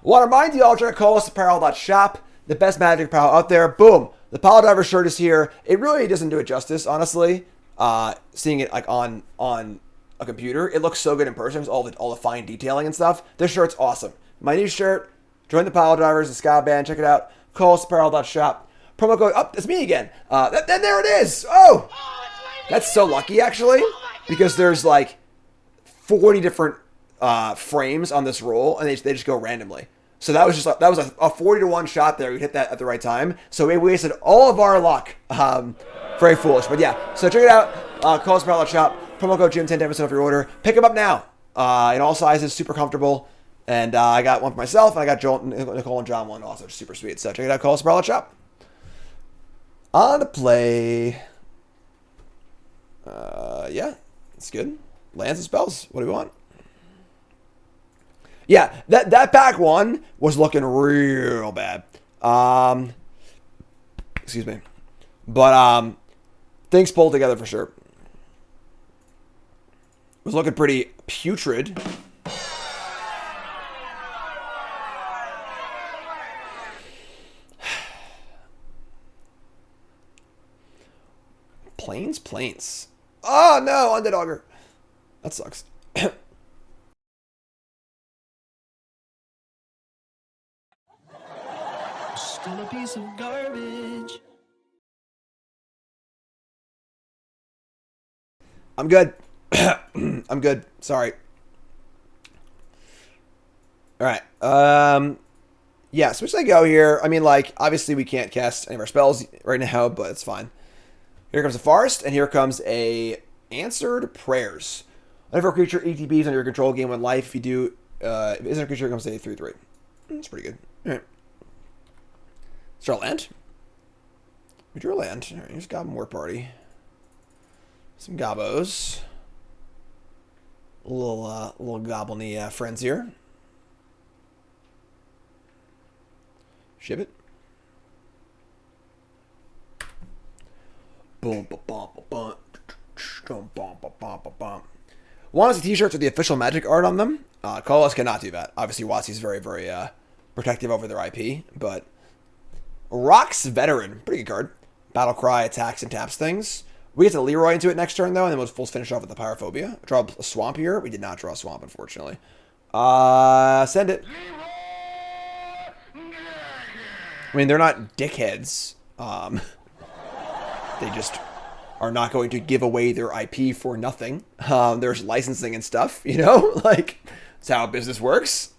Want to remind you all, try to call us apparel.shop, the best magic apparel out there. Boom. The Pile Driver shirt is here. It really doesn't do it justice, honestly. Seeing it like on a computer, it looks so good in person. All the fine detailing and stuff. This shirt's awesome. My new shirt. Join the Pile Drivers, the Scout Band. Check it out. Call us apparel.shop. Promo code. Oh, it's me again. Then there it is. Oh, that's so lucky actually, because there's like 40 different frames on this roll, and they just go randomly. So that was a 40-to-1 shot there. We hit that at the right time. So we wasted all of our luck. Very foolish, but yeah. So check it out. Call us apparel.shop. Promo code Jim 10% off your order. Pick them up now. In all sizes, super comfortable. And I got one for myself, and I got Nicole and John one also, super sweet. So check it out, call us shop. On to play. Yeah, it's good. Lands and spells. What do we want? Yeah, that pack one was looking real bad. Excuse me, but things pulled together for sure. It was looking pretty putrid. Planes. Oh no, Underdogger. That sucks. Still a piece of garbage. I'm good. I'm good. Sorry. All right. Yeah, switch I go here. I mean, like, obviously we can't cast any of our spells right now, but it's fine. Here comes a Forest, and here comes a Answered Prayers. Whenever a creature ETBs on your control, gain 1 life. If you do, if it isn't a creature, it comes to a 3/3. That's pretty good. All right. Let's draw a land. We drew a land. All right, here's Goblin War Party. Some Gobbos. Little goblin-y friends here. Ship it. Boom, ba, bum, ba, bum. Bum, bum, ba, bum, ba, bum. Want to see t-shirts with the official Magic art on them? Gobbos cannot do that. Obviously, WotC's very, very protective over their IP, but Rock's Veteran, pretty good card. Battle Cry attacks and taps things. We get to Leroy into it next turn, though, and then we'll finish off with the Pyrophobia. Draw a Swamp here. We did not draw a Swamp, unfortunately. Send it. I mean, they're not dickheads. They just are not going to give away their IP for nothing. There's licensing and stuff, you know? Like, that's how business works.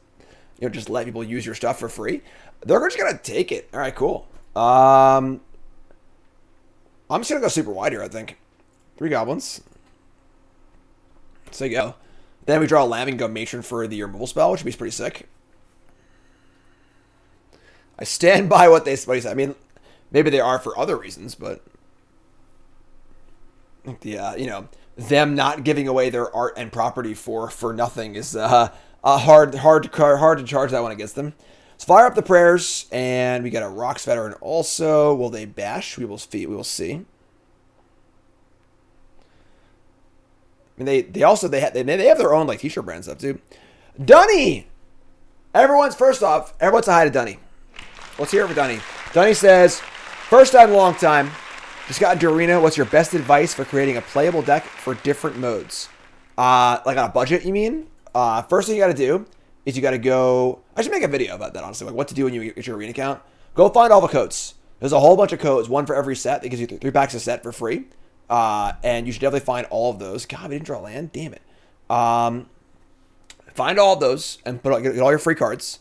You know, just let people use your stuff for free. They're just going to take it. All right, cool. I'm just going to go super wide here, I think. 3 Goblins. So you go. Then we draw a Lamb and go Matron for the removal spell, which would be pretty sick. I stand by what they said. I mean, maybe they are for other reasons, but the you know, them not giving away their art and property for nothing is hard to charge that one against them. Let's fire up the prayers, and we got a Rocks Veteran also. Will they bash? We will see. I mean, they have their own like t-shirt brand stuff too. Dunny, everyone's a hi to Dunny. Let's hear it for Dunny. Dunny says, first time, long time. Just got into Arena. What's your best advice for creating a playable deck for different modes? Like on a budget, you mean? First thing you got to do is you got to go. I should make a video about that, honestly, like what to do when you get your arena account. Go find all the codes. There's a whole bunch of codes, one for every set. That gives you 3 packs a set for free. And you should definitely find all of those. God, we didn't draw land. Damn it. Find all of those and get all your free cards.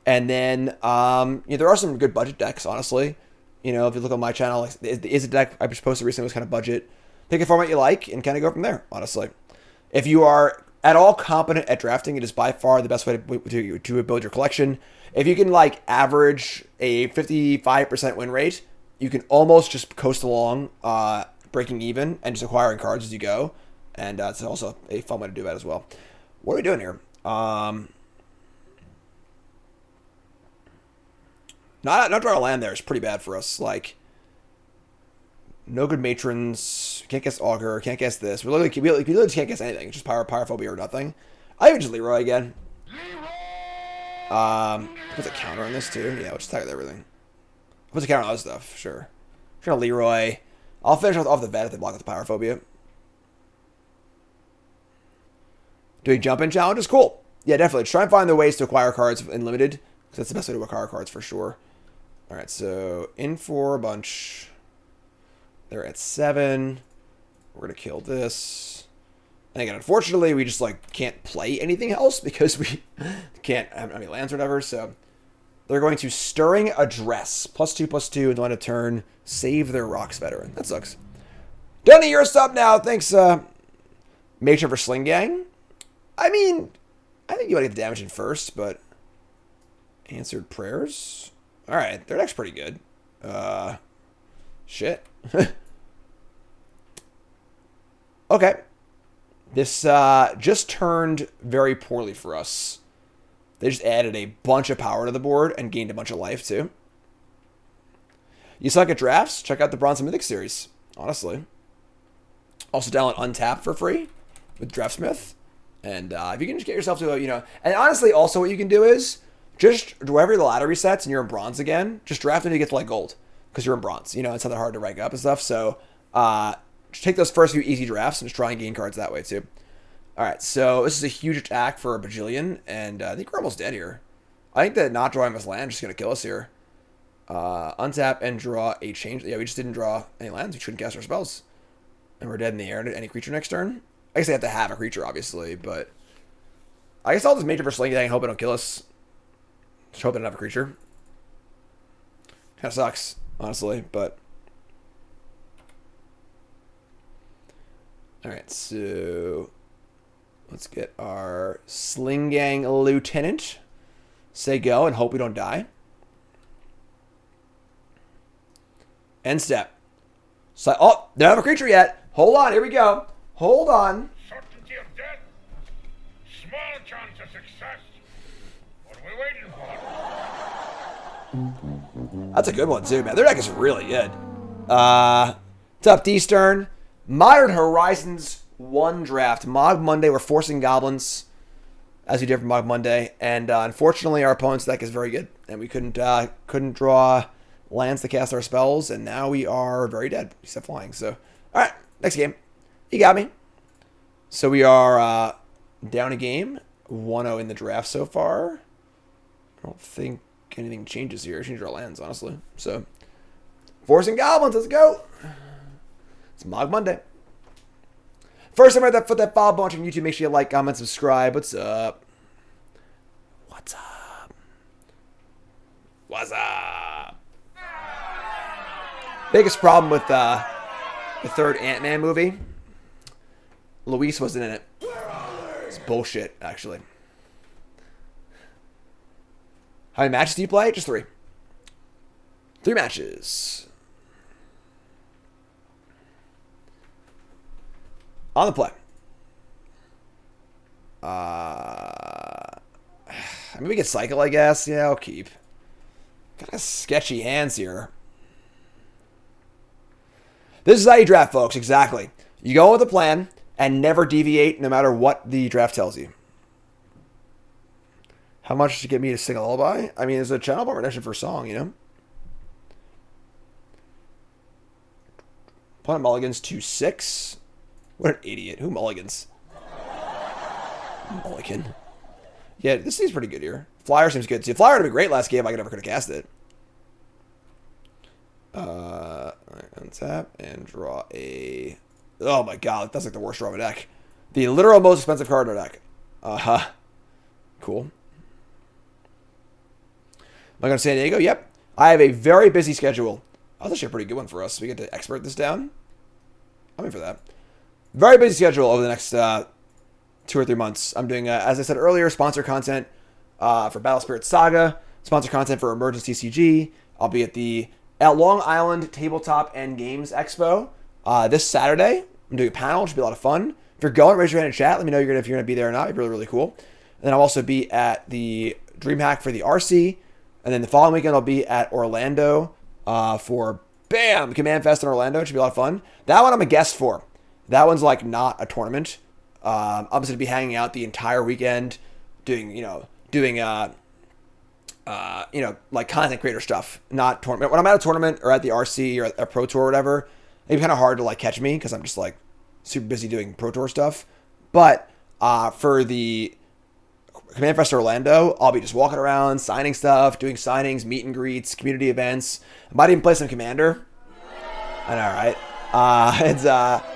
And then there are some good budget decks, honestly. You know, if you look on my channel, like, is a deck I just posted recently was kind of budget. Pick a format you like and kind of go from there, honestly. If you are at all competent at drafting, it is by far the best way to build your collection. If you can like average a 55% win rate, you can almost just coast along, breaking even and just acquiring cards as you go. And it's also a fun way to do that as well. What are we doing here? Not drawing a land there is pretty bad for us. Like, no good matrons. Can't guess augur. Can't guess this. We literally just can't guess anything. It's just pyrophobia or nothing. I even just Leroy again. Puts a counter on this too. Yeah, we'll just attack with everything. Puts a counter on other stuff. Sure. Sure, Leroy. I'll finish off the vet if they block with the pyrophobia. Doing jump-in challenges? Cool. Yeah, definitely. Try and find the ways to acquire cards in limited, because that's the best way to acquire cards for sure. All right, so in for a bunch. They're at 7. We're going to kill this. And again, unfortunately, we just like can't play anything else because we can't have any lands or whatever. So they're going to Stirring Address. +2/+2 until end of turn. Save their Rocks veteran. That sucks. Donnie, you're a sub now. Thanks, Matron for Sling-Gang. I mean, I think you want to get the damage in first, but Answered Prayers. All right, their deck's pretty good. Shit. Okay. This just turned very poorly for us. They just added a bunch of power to the board and gained a bunch of life, too. You suck at drafts? Check out the Bronze and Mythic series, honestly. Also download Untap for free with Draftsmith. And if you can just get yourself to, and honestly, also what you can do is just wherever the ladder resets and you're in bronze again, just draft until you get to like gold because you're in bronze. It's not that hard to rank up and stuff. So just take those first few easy drafts and just try and gain cards that way too. All right, so this is a huge attack for a bajillion, and I think we're almost dead here. I think that not drawing this land is just going to kill us here. Untap and draw a change. Yeah, we just didn't draw any lands. We shouldn't cast our spells. And we're dead in the air to any creature next turn. I guess they have to have a creature, obviously, but I guess I'll just Major for Sling-Gang and hope it don't kill us. Just hope they don't have a creature. Kind of sucks, honestly, but... Alright, so... Let's get our Sling-Gang Lieutenant. Say go and hope we don't die. End step. So, oh, they don't have a creature yet. Hold on, here we go. Hold on. Certainty of death. Small chance of success. What are we waiting for? That's a good one too, man. Their deck is really good. What's up, D-Stern? Modern Horizons 1 draft. Mogg Monday. We're forcing goblins, as we did for Mogg Monday. And unfortunately, our opponent's deck is very good. And we couldn't draw lands to cast our spells. And now we are very dead. We stopped flying. So, all right. Next game. You got me. So we are down a game. 1-0 in the draft so far. I don't think anything changes here. Change our lands, honestly. So, forcing goblins. Let's go. It's Mogg Monday. First time I put that follow bunch on YouTube. Make sure you like, comment, subscribe. What's up? What's up? What's up? Biggest problem with the third Ant-Man movie. Luis wasn't in it. It's bullshit, actually. How many matches do you play? Just 3. 3 matches. On the play. I mean, we could cycle, I guess. Yeah, I'll keep. Kind of sketchy hands here. This is how you draft, folks. Exactly. You go with a plan and never deviate no matter what the draft tells you. How much to get me to sing a lullaby? I mean, there's a channel point redemption for a song, Opponent mulligans 2/6. What an idiot. Who mulligans? Mulligan. Yeah, this seems pretty good here. Flyer seems good. See, Flyer would have been great last game. I never could have cast it. Untap and draw a... Oh my god, that's like the worst draw of a deck. The literal most expensive card in our deck. Cool. Am I going to San Diego? Yep. I have a very busy schedule. That's actually a pretty good one for us. We get to expert this down. I'm in for that. Very busy schedule over the next 2 or 3 months. I'm doing, as I said earlier, sponsor content for Battle Spirit Saga, sponsor content for Emergence TCG. I'll be at Long Island Tabletop and Games Expo this Saturday. I'm doing a panel, which should be a lot of fun. If you're going, raise your hand in chat. Let me know if you're going to be there or not. It'd be really, really cool. And then I'll also be at the DreamHack for the RC. And then the following weekend, I'll be at Orlando for, bam, Command Fest in Orlando. It should be a lot of fun. That one I'm a guest for. That one's like not a tournament. I'm just going to be hanging out the entire weekend doing like content creator stuff, not tournament. When I'm at a tournament or at the RC or at a Pro Tour or whatever, it'd be kind of hard to like catch me because I'm just like super busy doing Pro Tour stuff. But for the Command Fest Orlando, I'll be just walking around, signing stuff, doing signings, meet and greets, community events. I might even play some Commander. I know, right? It's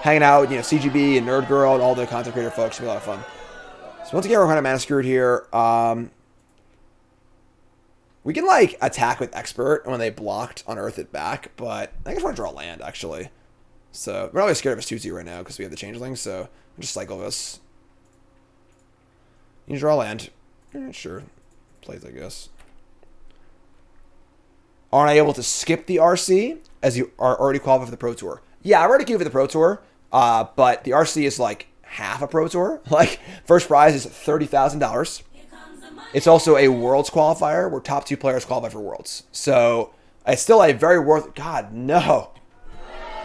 hanging out with, CGB and Nerd Girl and all the content creator folks. It'll be a lot of fun. So once again, we're kind of mana screwed here. We can like attack with Expert when they blocked, unearth it back, but I think I just want to draw land actually. So we're not really scared of his 2-2 right now because we have the Changeling, so we'll just cycle this. You draw land. Sure. Plays, I guess. Aren't I able to skip the RC as you are already qualified for the Pro Tour? Yeah, I already queued for the Pro Tour, but the RC is like half a Pro Tour. Like, first prize is $30,000. It's also a Worlds qualifier where top 2 players qualify for Worlds. So, it's still a very God, no.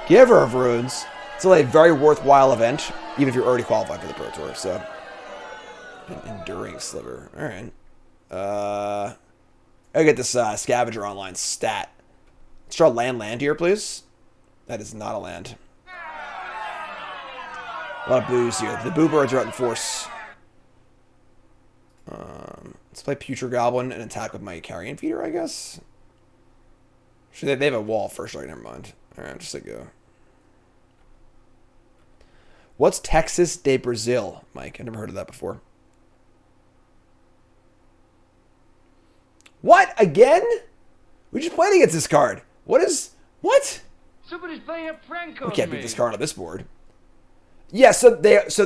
Giver of Runes. It's still a very worthwhile event, even if you're already qualified for the Pro Tour, so... An enduring sliver. Alright. I get this scavenger online stat. Let's draw land here, please. That is not a land. A lot of boos here. The boo birds are out in force. Let's play Putrid Goblin and attack with my Carrion Feeder, I guess. They have a wall first, right? Never mind. Alright, just let go. What's Texas de Brazil, Mike? I've never heard of that before. What? Again? We just played against this card. What? Somebody's playing a prank on We can't me. beat this card on this board. Yeah, so they for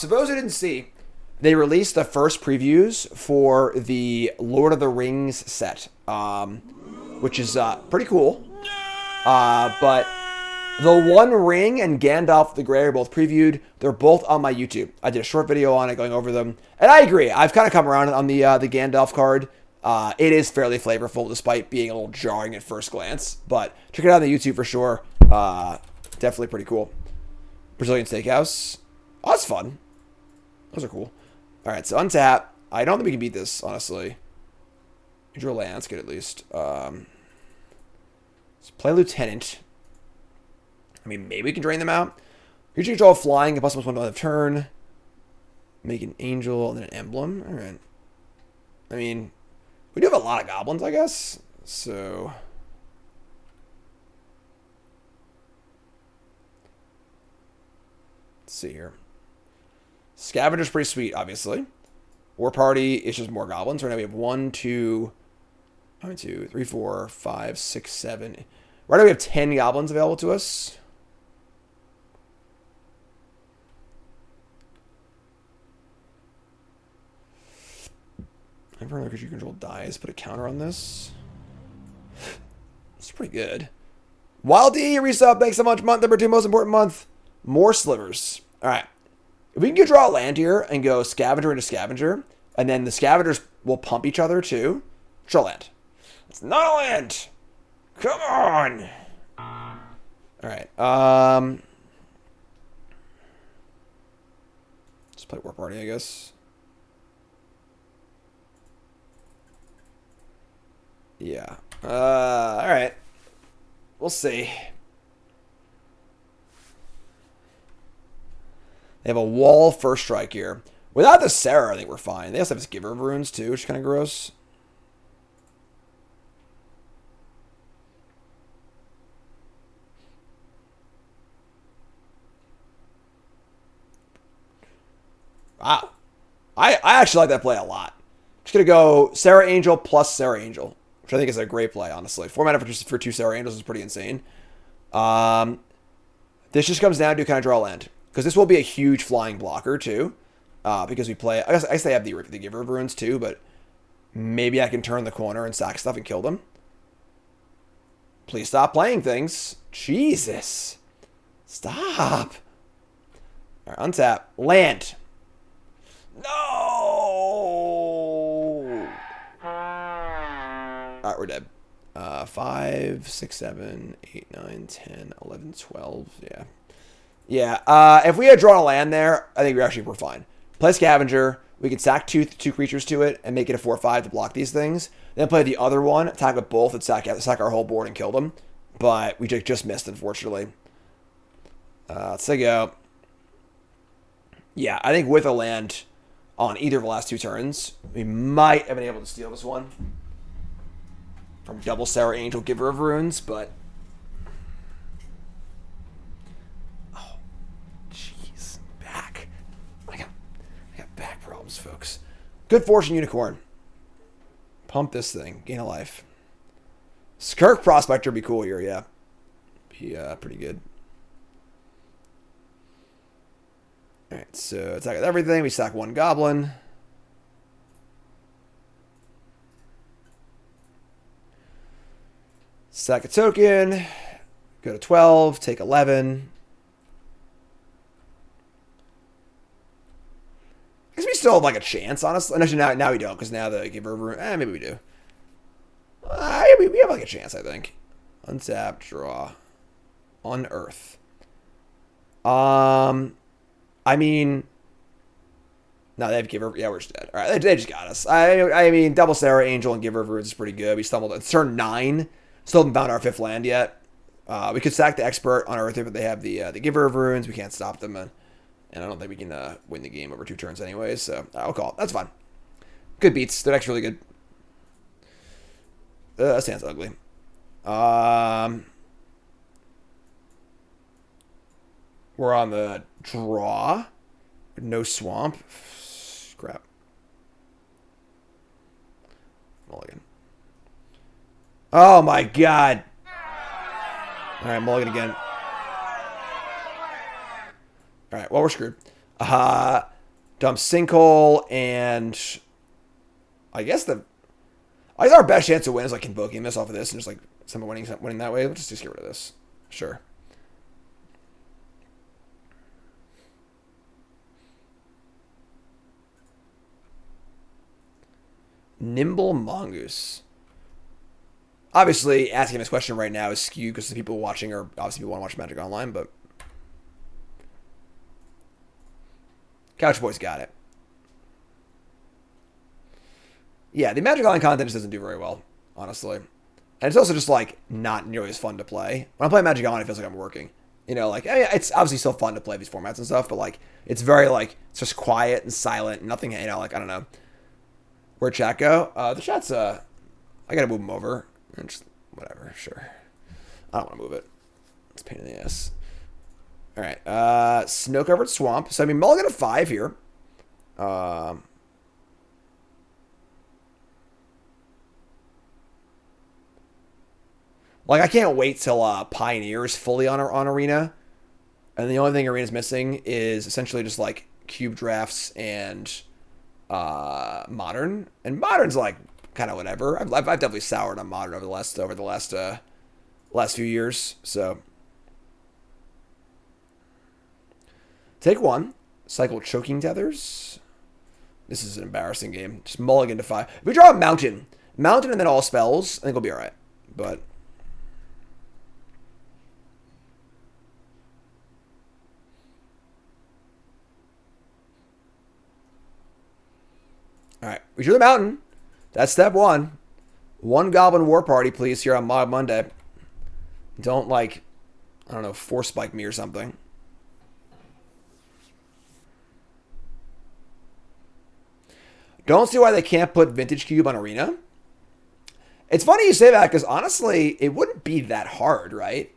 those who didn't see, they released the first previews for the Lord of the Rings set, which is pretty cool. But the One Ring and Gandalf the Grey are both previewed. They're both on my YouTube. I did a short video on it going over them, and I agree. I've kind of come around on the Gandalf card. It is fairly flavorful despite being a little jarring at first glance, but check it out on the YouTube for sure. Definitely pretty cool. Brazilian Steakhouse. Oh, that's fun. Those are cool. All right, so untap. I don't think we can beat this, honestly. You draw land. That's good at least. Let's play Lieutenant. I mean, maybe we can drain them out. Usually draw a flying, plus +1 on the turn. Make an angel and then an emblem. All right. I mean, we do have a lot of goblins, I guess. So... let's see here. Scavenger's pretty sweet, obviously. War Party is just more goblins. Right now we have 1, 2, 3, 4, 5, 6, 7. Right now we have 10 goblins available to us. Every other creature you control dies. Put a counter on this. It's pretty good. Wild D, resub. Thanks so much. Month number 2, most important month. More slivers. All right. If we can draw a land here and go Scavenger into Scavenger, and then the Scavengers will pump each other too. Draw land. It's not a land. Come on. All right. Let's play War Party, I guess. Yeah. All right. We'll see. They have a wall first strike here. Without the Sarah, I think we're fine. They also have this Giver of Runes, too, which is kind of gross. Wow. I actually like that play a lot. Just going to go Sarah Angel plus Sarah Angel, which I think is a great play, honestly. 4 mana for 2 Sarah Angels is pretty insane. This just comes down to kind of draw land. Because this will be a huge flying blocker, too. Because we play... I guess they have the Giver of Runes, too, but maybe I can turn the corner and sack stuff and kill them. Please stop playing things. Jesus. Stop. All right, untap. Land. No! Alright, we're dead. 5, 6, 7, 8, 9, 10, 11, 12. Yeah. Yeah, if we had drawn a land there, I think we're fine. Play Scavenger. We could sack two creatures to it and make it a 4/5 to block these things. Then play the other one, attack with both, and sack our whole board and kill them. But we just missed, unfortunately. Let's go. Yeah, I think with a land on either of the last 2 turns, we might have been able to steal this one from double Sarah Angel, Giver of Runes, but... Oh, jeez. Back. I got back problems, folks. Good Fortune Unicorn. Pump this thing. Gain a life. Skirk Prospector would be cool here, yeah. Be pretty good. Alright, so attack with everything. We sack 1 Goblin. Sack a token. Go to 12. Take 11. I guess we still have like a chance, honestly. Actually, now we don't, because now the Giver of Runes... maybe we do. We have like a chance, I think. Untap, draw. Unearth. I mean, no, they have Giver. Yeah, we're just dead. All right, they just got us. I mean, double Sarah Angel and Giver of Runes is pretty good. We stumbled. It's turn 9. Still haven't found our 5th land yet. We could sack the Expert on Earth, but they have the Giver of Runes. We can't stop them, and I don't think we can win the game over 2 turns anyways. So I'll call it. That's fine. Good beats. They're actually really good. That sounds ugly. We're on the draw. No swamp. Crap. Mulligan. Oh my god. Alright, mulligan again. Alright, well, we're screwed. Dump Sinkhole, and I guess our best chance to win is like invoking this off of this and just like someone winning that way. Let's just get rid of this. Sure. Nimble Mongoose. Obviously, asking this question right now is skewed because the people watching are obviously people want to watch Magic Online, but Couch Boy's got it. Yeah, the Magic Online content just doesn't do very well, honestly. And it's also just, like, not nearly as fun to play. When I play Magic Online, it feels like I'm working. You know, like, it's obviously still fun to play these formats and stuff, but, like, it's very, like, it's just quiet and silent and nothing, you know, like, I don't know. Where'd chat go? The chat's, I gotta move them over. And just, whatever, sure. I don't want to move it. It's a pain in the ass. Alright, Snow-Covered Swamp. So, I mean, mulligan of 5 here. Like, I can't wait till Pioneer is fully on Arena. And the only thing Arena's missing is essentially just, like, cube drafts and Modern. And Modern's, like, kind of whatever. I've definitely soured on Modern over the last few years. So, take 1. Cycle Choking Tethers. This is an embarrassing game. Just mulligan to 5. If we draw a Mountain and then all spells, I think we'll be alright. But alright, we drew the Mountain. That's step 1. 1 Goblin War Party, please, here on Mogg Monday. Don't, like, I don't know, force spike me or something. Don't see why they can't put Vintage Cube on Arena. It's funny you say that because honestly, it wouldn't be that hard, right?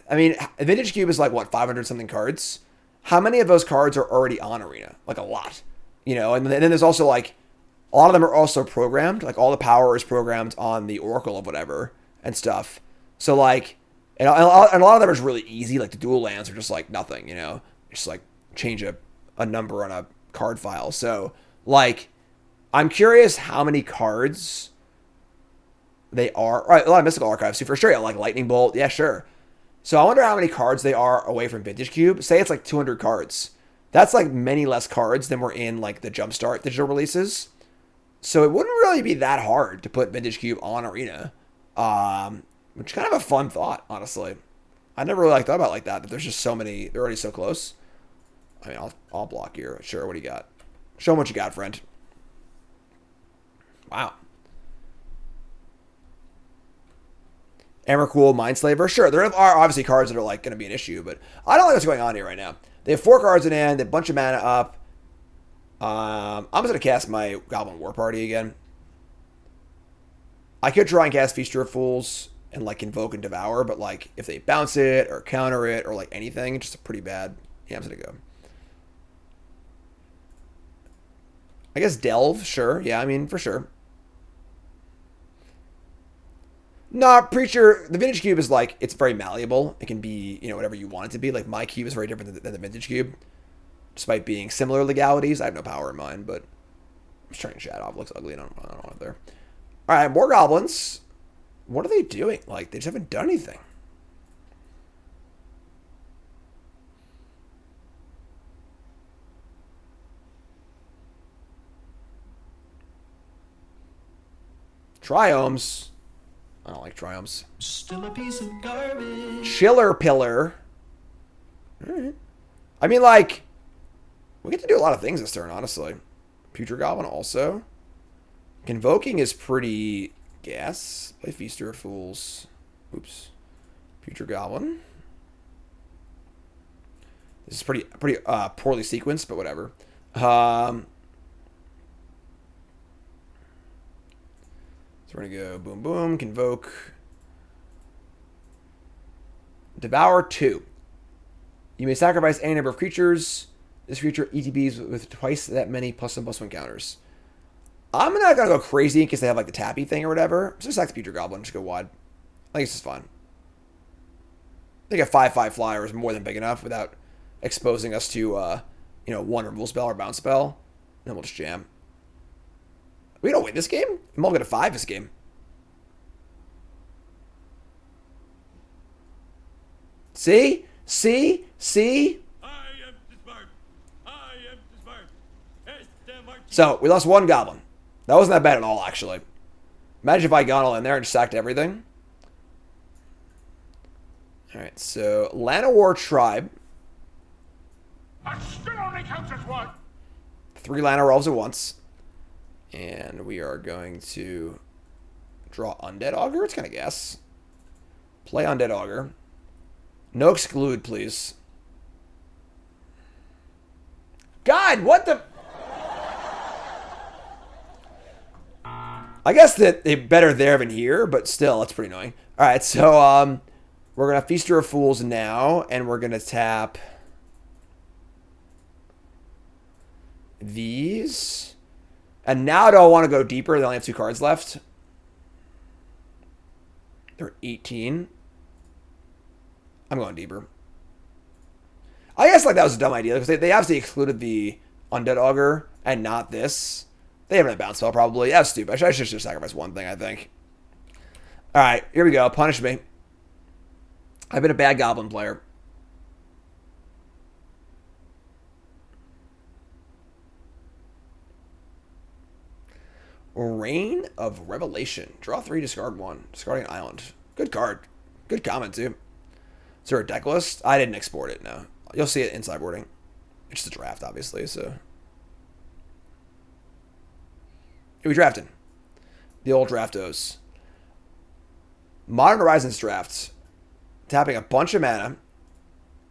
I mean, Vintage Cube is like, what, 500 something cards? How many of those cards are already on Arena? Like a lot. You know, and then there's also like, a lot of them are also programmed. Like all the power is programmed on the Oracle of whatever and stuff. So like, and a lot of them is really easy. Like the dual lands are just like nothing, you know? Just like change a number on a card file. So like, I'm curious how many cards they are. Right, a lot of Mystical Archives too, for sure. Yeah, like Lightning Bolt. Yeah, sure. So I wonder how many cards they are away from Vintage Cube. Say it's like 200 cards. That's like many less cards than were in like the Jumpstart digital releases. So it wouldn't really be that hard to put Vintage Cube on Arena. Which is kind of a fun thought, honestly. I never really thought about it like that there's just so many, they're already so close. I mean, I'll block here. Sure, what do you got? Show them what you got, friend. Wow. Emrakul, Mindslaver. Sure, there are obviously cards that are like going to be an issue, but I don't like what's going on here right now. They have 4 cards in hand, they have a bunch of mana up. I'm just going to cast my Goblin War Party again. I could try and cast Feaster of Fools and like Invoke and Devour, but like if they bounce it or counter it or like anything, it's just a pretty bad. Yeah, I'm just going to go. I guess Delve, sure. Yeah, I mean, for sure. No, Preacher, the Vintage Cube is like, it's very malleable. It can be, you know, whatever you want it to be. Like, my cube is very different than the Vintage Cube. Despite being similar legalities, I have no power in mine, but I'm just turning chat off. It looks ugly. I don't want it there. All right, more Goblins. What are they doing? Like, they just haven't done anything. Triomes. I don't like Triomes. Still a piece of garbage. Chiller Pillar. All right. I mean, like, we get to do a lot of things this turn, honestly. Future Goblin also. Convoking is pretty gas. Play Feaster of Fools. Oops. Future Goblin. This is pretty poorly sequenced, but whatever. So we're going to go boom, boom, Convoke. Devour 2. You may sacrifice any number of creatures. This creature ETBs with twice that many +1/+1 counters. I'm not going to go crazy in case they have like the tappy thing or whatever. Just sack the Future Goblin. Just go wide. I think this is fine. I think a 5/5 flyer is more than big enough without exposing us to, you know, one removal spell or bounce spell. Then we'll just jam. We don't win this game? I'm only going to 5 this game. See? See? See? So, we lost 1 Goblin. That wasn't that bad at all, actually. Imagine if I got all in there and just sacked everything. Alright, so Llanowar Tribe. That still only counts as 1. 3 Llanowar Elves at once. And we are going to draw Undead Augur. It's kind of gas. Play Undead Augur. No exclude, please. God, what the... I guess that they're better there than here, but still, that's pretty annoying. All right, so we're going to Feaster of Fools now, and we're going to tap these. And now do I want to go deeper? They only have 2 cards left. They're 18. I'm going deeper. I guess like that was a dumb idea, because they obviously excluded the Undead Augur and not this. They haven't had a bounce spell, probably. That's stupid. I should just sacrifice 1 thing, I think. Alright, here we go. Punish me. I've been a bad Goblin player. Reign of Revelation. Draw 3, discard 1. Discarding an island. Good card. Good comment, too. Is there a deck list? I didn't export it, no. You'll see it in sideboarding. It's just a draft, obviously, so... Who are we drafting? The old draftos. Modern Horizons drafts. Tapping a bunch of mana.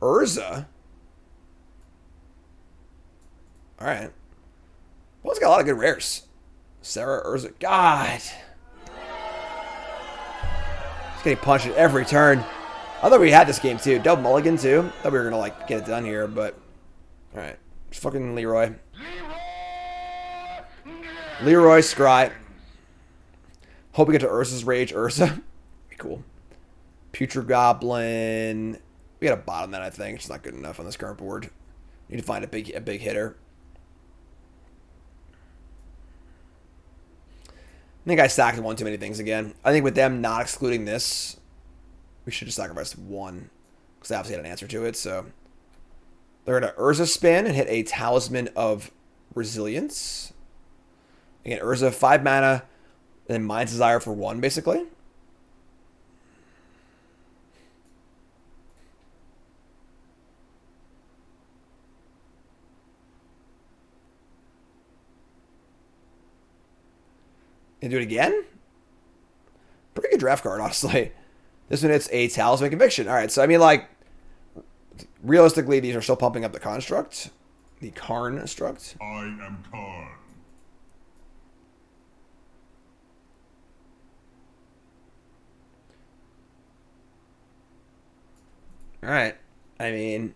Urza. Alright. Well, it's got a lot of good rares. Sarah Urza. God. He's getting punched at every turn. I thought we had this game too. Double mulligan too. Thought we were gonna like get it done here, but all right. Just fucking Leroy. Leroy Scry. Hope we get to Ursa's Rage. Ursa. Be cool. Putrid Goblin. We got a bot on that, I think. It's not good enough on this current board. Need to find a big hitter. I think I stacked one too many things again. I think with them not excluding this, we should just sacrifice one. Because they obviously had an answer to it, so. They're going to Urza spin and hit a Talisman of Resilience. Again, Urza, 5 mana, and then Mind's Desire for 1, basically. And do it again? Pretty good draft card, honestly. This one hits a Talisman Conviction. All right, so I mean, like, realistically, these are still pumping up the construct. The Karn construct. I am Karn. All right. I mean,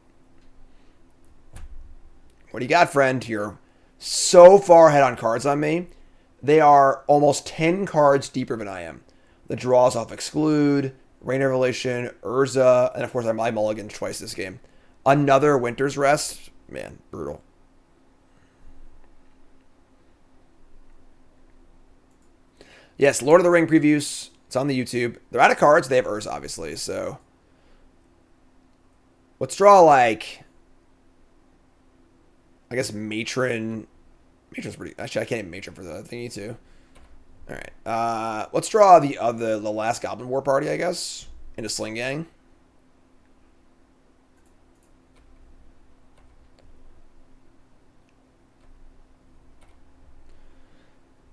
what do you got, friend? You're so far ahead on cards on me. They are almost 10 cards deeper than I am. The draws off Exclude, Rain of Revelation, Urza, and of course I mulliganed twice this game. Another Winter's Rest. Man, brutal. Yes, Lord of the Ring previews. It's on the YouTube. They're out of cards. They have Urza, obviously, so. Let's draw, like, I guess Matron. Matron's pretty. Actually, I can't even Matron for the thingy too. All right. Let's draw the last Goblin War Party, I guess, into Sling-Gang.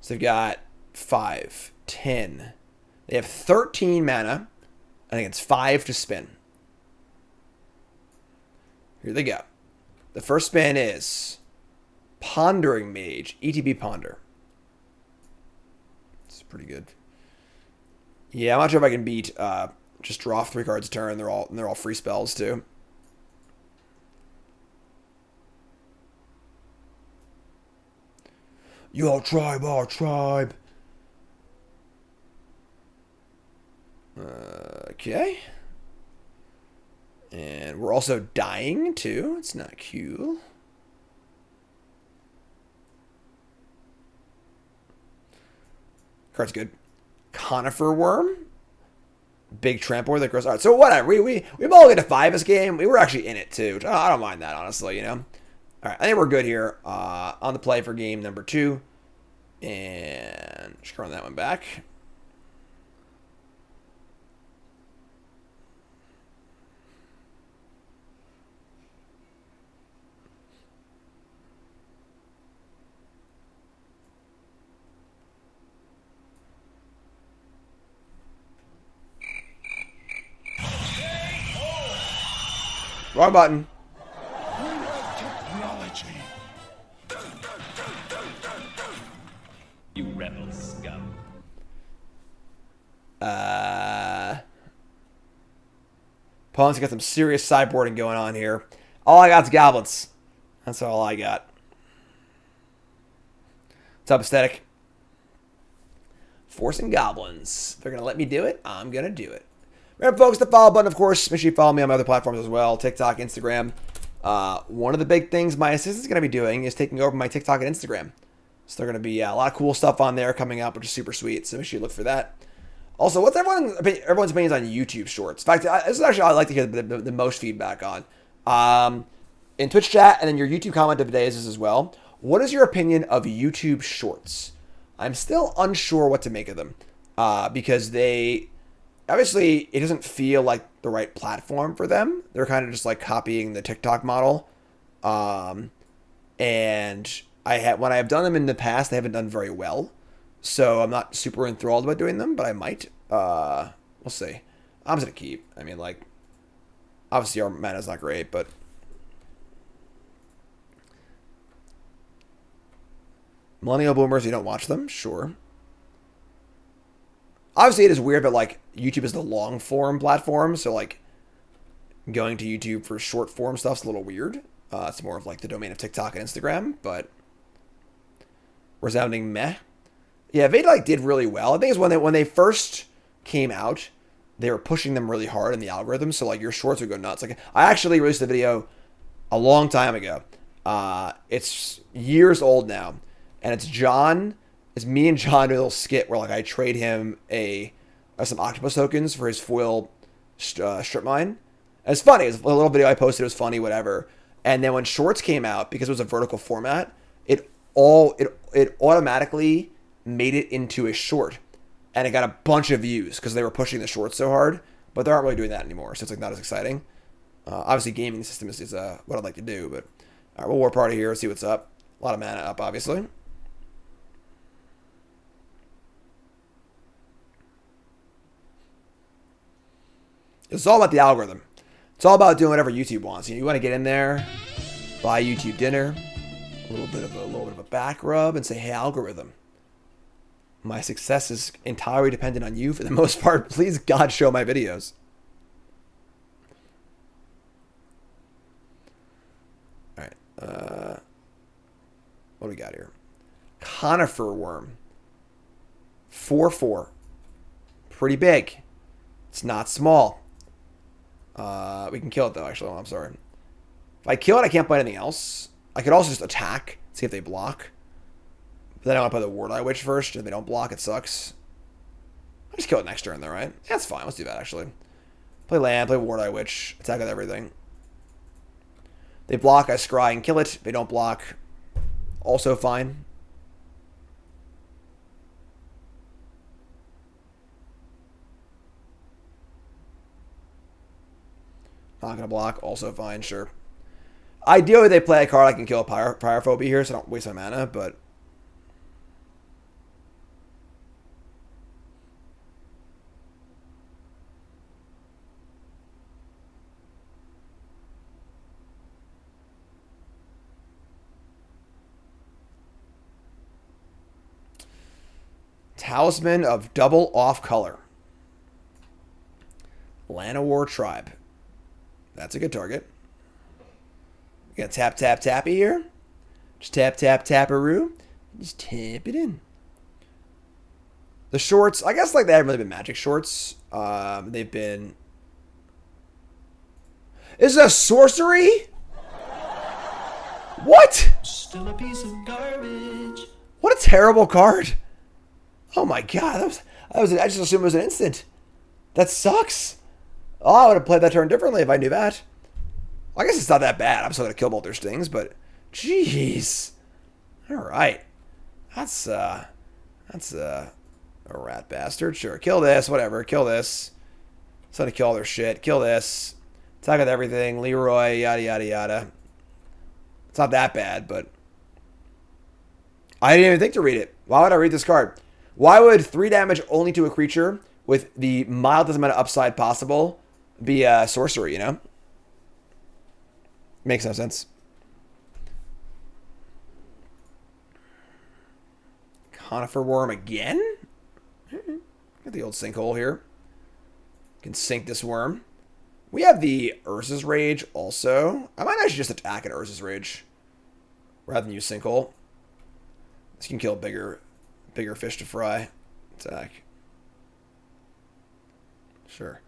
So they've got 5, 10. They have 13 mana. I think it's 5 to spin. Here they go. The first spin is Pondering Mage, ETB Ponder. It's pretty good. Yeah, I'm not sure if I can beat just draw 3 cards a turn. They're all free spells too. Your tribe, our tribe. Okay. And we're also dying too. It's not cool. Card's good. Conifer Worm. Big trampoline that grows. All right, so whatever. We mulliganed to 5 this game. We were actually in it too. I don't mind that, honestly, you know. All right, I think we're good here. On the play for game number 2. And just run that one back. Wrong button. Technology. You rebel scum. Opponent's got some serious sideboarding going on here. All I got's Goblins. That's all I got. What's up, Aesthetic? Forcing Goblins. They're going to let me do it. I'm going to do it. Remember, folks, the follow button, of course. Make sure you follow me on my other platforms as well. TikTok, Instagram. One of the big things my assistant's going to be doing is taking over my TikTok and Instagram. So they're going to be a lot of cool stuff on there coming up, which is super sweet. So make sure you look for that. Also, what's everyone's opinions on YouTube Shorts? In fact, this is actually I'd like to hear the most feedback on. In Twitch chat and then your YouTube comment of the day is as well. What is your opinion of YouTube Shorts? I'm still unsure what to make of them because they... Obviously, it doesn't feel like the right platform for them. They're kind of just like copying the TikTok model. And when I have done them in the past, they haven't done very well. So I'm not super enthralled about doing them, but I might. We'll see. I'm just going to keep. I mean, like, obviously our mana's not great, but... Millennial boomers, you don't watch them? Sure. Obviously, it is weird, but like YouTube is the long form platform, so like going to YouTube for short form stuff's a little weird. It's more of like the domain of TikTok and Instagram, but resounding meh. Yeah, they like did really well. I think it's when they first came out, they were pushing them really hard in the algorithm, so like your shorts would go nuts. Like I actually released a video a long time ago. It's years old now, and it's me and John doing a little skit where like I trade him some octopus tokens for his foil strip mine. And it's funny. It's a little video I posted. It was funny, whatever. And then when shorts came out, because it was a vertical format, it automatically made it into a short, and it got a bunch of views because they were pushing the shorts so hard. But they aren't really doing that anymore, so it's like not as exciting. Obviously, gaming system is what I'd like to do. But all right, we'll war party here. See what's up. A lot of mana up, obviously. It's all about the algorithm. It's all about doing whatever YouTube wants. You want to get in there, buy YouTube dinner, a little bit of a back rub, and say, "Hey, algorithm, my success is entirely dependent on you for the most part. Please, God, show my videos." All right. What do we got here? Conifer worm. 4/4. Pretty big. It's not small. We can kill it though, actually. Oh, I'm sorry. If I kill it, I can't play anything else. I could also just attack, see if they block. But then I want to play the Ward Eye Witch first. If they don't block, it sucks. I'll just kill it next turn though, right? Yeah, that's fine. Let's do that, actually. Play land, play Ward Eye Witch, attack with everything. They block, I scry and kill it. They don't block, also fine. Not gonna block, also fine, sure. Ideally, they play a card I can kill a Pyrophobia here, so I don't waste my mana, but... Talisman of Double Off Color. Llanowar Tribe. That's a good target. You got tap, tap, tappy here. Just tap, tap, taparoo. Just tap it in. The shorts, I guess like they haven't really been magic shorts. They've been... Is it a sorcery? What? Still a piece of garbage. What a terrible card. Oh my god. I just assumed it was an instant. That sucks. Oh, I would have played that turn differently if I knew that. I guess it's not that bad. I'm still going to kill both their stings, but... Jeez. Alright. That's a rat bastard. Sure. Kill this. Whatever. Kill this. It's going to kill all their shit. Kill this. Attack with everything. Leroy. Yada, yada, yada. It's not that bad, but... I didn't even think to read it. Why would I read this card? Why would 3 damage only to a creature with the mildest amount of upside possible be a sorcery, you know? Makes no sense. Conifer Worm again? Got the old sinkhole here. Can sink this worm. We have the Urza's Rage also. I might actually just attack an Urza's Rage rather than use sinkhole. This can kill bigger fish to fry. Attack. Sure.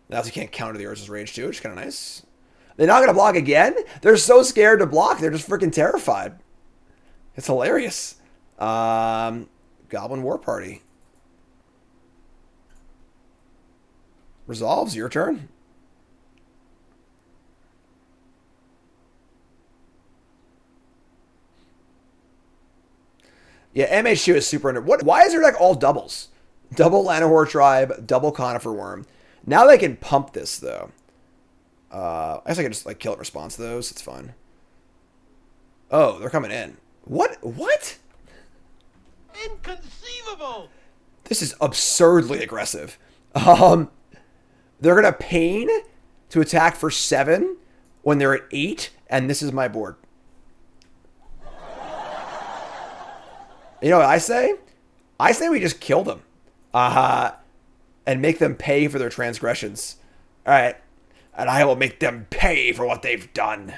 Now you can't counter the Urza's Rage too, which is kind of nice. They're not going to block again? They're so scared to block. They're just freaking terrified. It's hilarious. Goblin War Party. Resolves, your turn. Yeah, MH2 is super under. Why is there like all doubles? Double Llanowar Tribe, double Conifer Worm. Now they can pump this though. I guess I can just like kill it in response to those. It's fine. Oh, they're coming in. What? What? Inconceivable! This is absurdly aggressive. They're gonna pain to attack for 7 when they're at 8, and this is my board. You know what I say? I say we just kill them. And make them pay for their transgressions. All right. And I will make them pay for what they've done.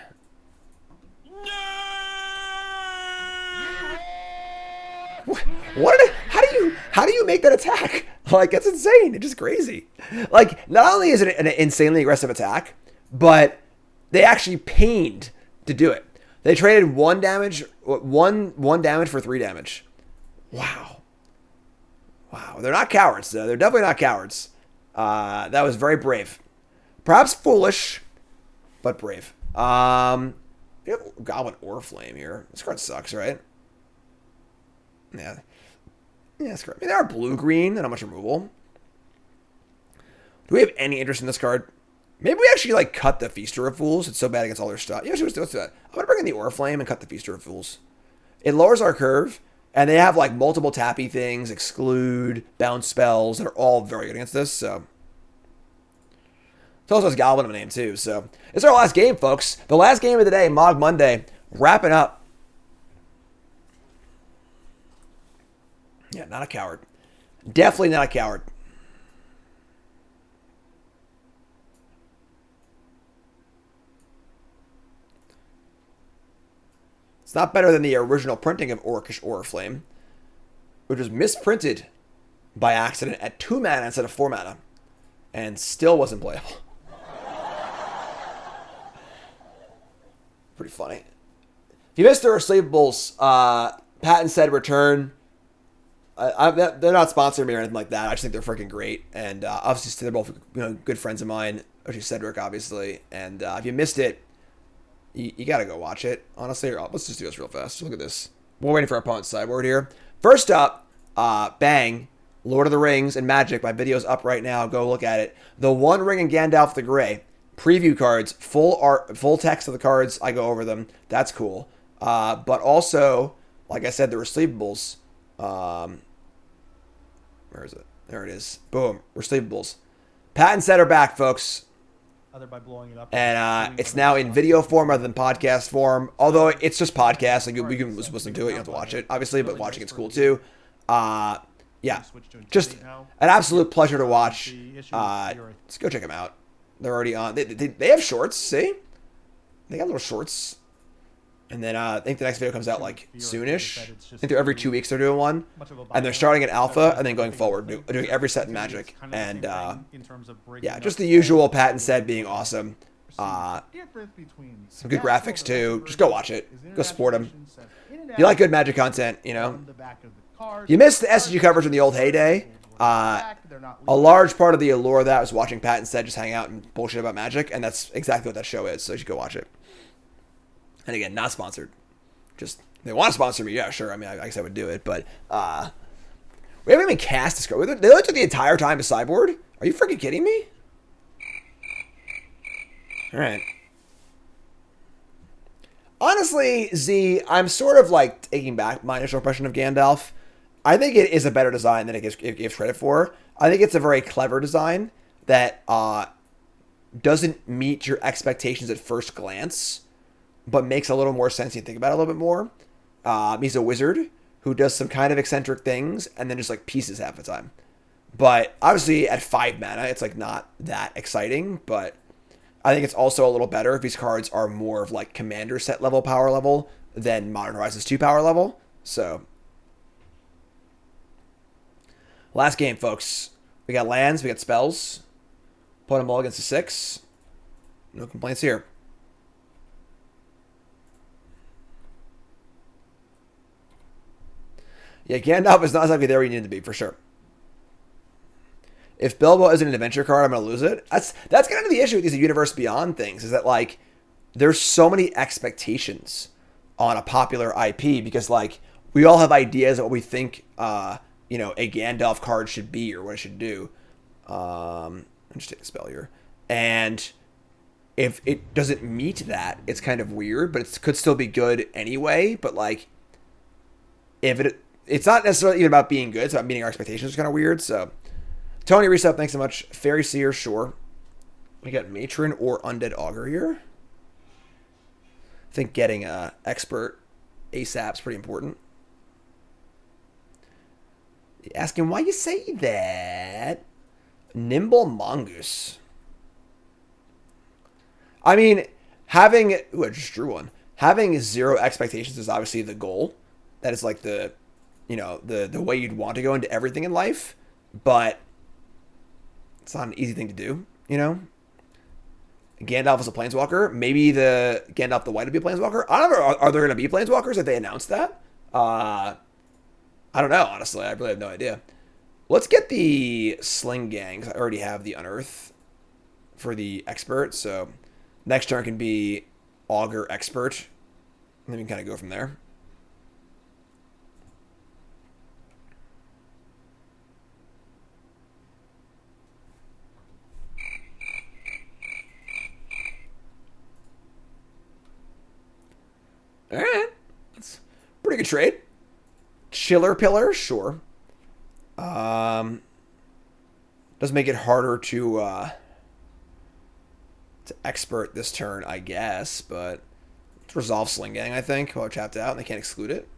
How do you make that attack? Like, that's insane. It's just crazy. Like, not only is it an insanely aggressive attack, but they actually pained to do it. They traded one damage for 3 damage. Wow. They're not cowards, though. They're definitely not cowards. That was very brave. Perhaps foolish, but brave. You have Goblin Oriflame here. This card sucks, right? Yeah, that's correct. I mean, they are blue-green and not much removal. Do we have any interest in this card? Maybe we actually, like, cut the Feaster of Fools. It's so bad against all their stuff. Yeah, let's do that. I'm going to bring in the Oriflame and cut the Feaster of Fools. It lowers our curve, and they have, like, multiple tappy things, exclude, bounce spells that are all very good against this, so. It also has Goblin in the name, too, so. It's our last game, folks. The last game of the day, Mogg Monday, wrapping up. Yeah, not a coward. Definitely not a coward. It's not better than the original printing of Orcish Oriflame, which was misprinted by accident at 2 mana instead of 4 mana, and still wasn't playable. Pretty funny. If you missed their receivables, Patton said return. They're not sponsoring me or anything like that. I just think they're freaking great, and obviously they're both good friends of mine. Actually, Cedric, obviously, and if you missed it, you got to go watch it. Honestly, let's just do this real fast. Look at this. We're waiting for our opponent's sideboard here. First up, bang, Lord of the Rings and Magic. My video's up right now. Go look at it. The One Ring and Gandalf the Grey preview cards, full art, full text of the cards. I go over them. That's cool. But also, like I said, the receivables. Where is it? There it is. Boom. Receivables. Patton said are back, folks. By blowing it up. And it's now in video form rather than podcast form. Although it's just podcast. Like, we can listen to it. You don't have to watch it, obviously, but watching it's cool too. Yeah. Just an absolute pleasure to watch. Let's go check them out. They're already on. They have shorts, see? They got little shorts. And then I think the next video comes out like soonish. I think they're every 2 weeks they're doing one. And they're starting at alpha and then going forward. Doing every set in Magic. And yeah, just the usual Patton said being awesome. Some good graphics too. Just go watch it. Go support them. You like good Magic content, you know. You missed the SG coverage in the old heyday. A large part of the allure of that was watching Patton said just hang out and bullshit about Magic. And that's exactly what that show is. So you should go watch it. And again, not sponsored. Just, they want to sponsor me, yeah, sure. I mean, I guess I would do it, but we haven't even cast this card. They looked at the entire time to sideboard? Are you freaking kidding me? All right. Honestly, Z, I'm sort of like taking back my initial impression of Gandalf. I think it is a better design than it gives credit for. I think it's a very clever design that doesn't meet your expectations at first glance, but makes a little more sense when you think about it a little bit more. He's a wizard who does some kind of eccentric things and then just like pieces half the time. But obviously at 5 mana, it's like not that exciting, but I think it's also a little better if these cards are more of like commander set level power level than Modern Horizons 2 power level. So last game, folks. We got lands, we got spells. Put them all against a 6. No complaints here. Yeah, Gandalf is not exactly there where you need to be, for sure. If Bilbo isn't an adventure card, I'm going to lose it. That's kind of the issue with these Universe Beyond things, is that, like, there's so many expectations on a popular IP, because, like, we all have ideas of what we think, a Gandalf card should be or what it should do. Let me just take a spell here. And if it doesn't meet that, it's kind of weird, but it could still be good anyway. But, like, if it's not necessarily even about being good. It's about meeting our expectations. It's kind of weird. So, Tony Reset, thanks so much. Fairy Seer, sure. We got Matron or Undead Augur here. I think getting Expert ASAP is pretty important. Asking why you say that. Nimble Mongoose. I mean, having... Ooh, I just drew one. Having 0 expectations is obviously the goal. That is like the, you know, the way you'd want to go into everything in life. But it's not an easy thing to do, you know? Gandalf is a planeswalker. Maybe the Gandalf the White would be a planeswalker. I don't know. Are there going to be planeswalkers? Have they announced that? I don't know, honestly. I really have no idea. Let's get the Sling-Gang. I already have the Unearth for the Expert. So next turn can be Augur Expert. And then we can kind of go from there. All right. That's a pretty good trade. Chiller Pillar, sure. Does make it harder to expert this turn, I guess, but let's resolve Sling-Gang, I think, while we're tapped out, and they can't exclude it.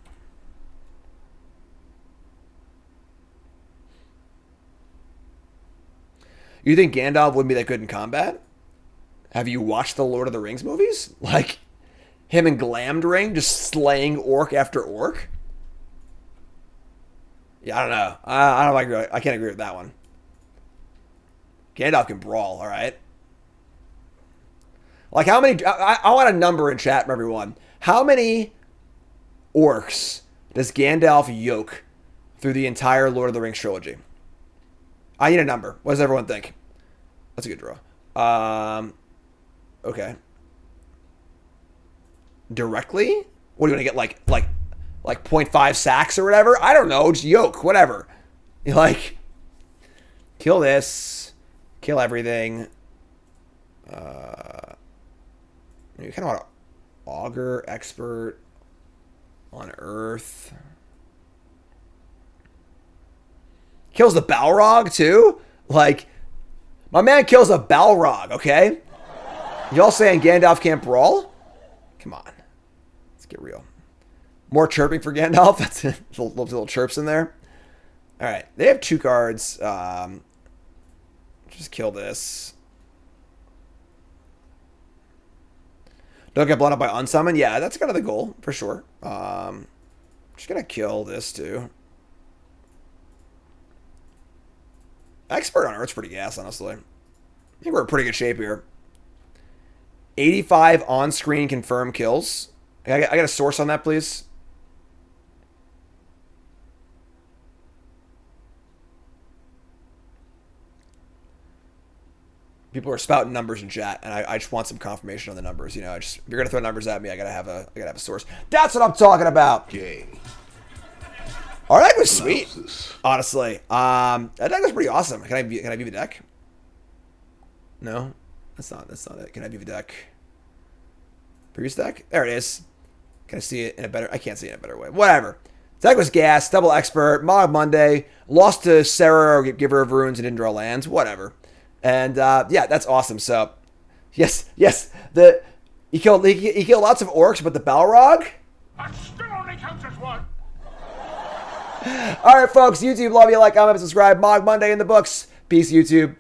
You think Gandalf wouldn't be that good in combat? Have you watched the Lord of the Rings movies? Like, him and Glamdring just slaying orc after orc? Yeah, I don't know. I can't agree with that one. Gandalf can brawl, all right? Like, how many... I want a number in chat from everyone. How many orcs does Gandalf yoke through the entire Lord of the Rings trilogy? I need a number. What does everyone think? That's a good draw. Okay. Directly? What are you going to get, like 0.5 sacks or whatever? I don't know. Just yoke. Whatever. You like... Kill this. Kill everything. You kind of want to Augur Expert on Earth. Kills the Balrog too? Like, my man kills a Balrog, okay? Y'all saying Gandalf can't brawl? Come on. Let's get real. More chirping for Gandalf. That's little chirps in there. All right. They have 2 cards. Just kill this. Don't get blown up by unsummon. Yeah, that's kind of the goal, for sure. Just going to kill this, too. Expert on Earth's pretty gas, honestly. I think we're in pretty good shape here. 85 on-screen confirmed kills. I got a source on that, please. People are spouting numbers in chat, and I just want some confirmation on the numbers. You know, if you're gonna throw numbers at me, I gotta have a source. That's what I'm talking about. Gang. Our deck was sweet, honestly. That deck was pretty awesome. Can I view the deck? No, that's not it. Can I view the deck? Previous deck? There it is. Can I see it in a better? I can't see it in a better way. Whatever. Deck was gas. Double Expert. Mogg Monday. Lost to Sarah or Giver of Runes and didn't draw lands. Whatever. And yeah, that's awesome. So, yes. He killed lots of orcs, but the Balrog. That still only counts as one. All right, folks. YouTube, love you. Like, comment, subscribe. Mogg Monday in the books. Peace, YouTube.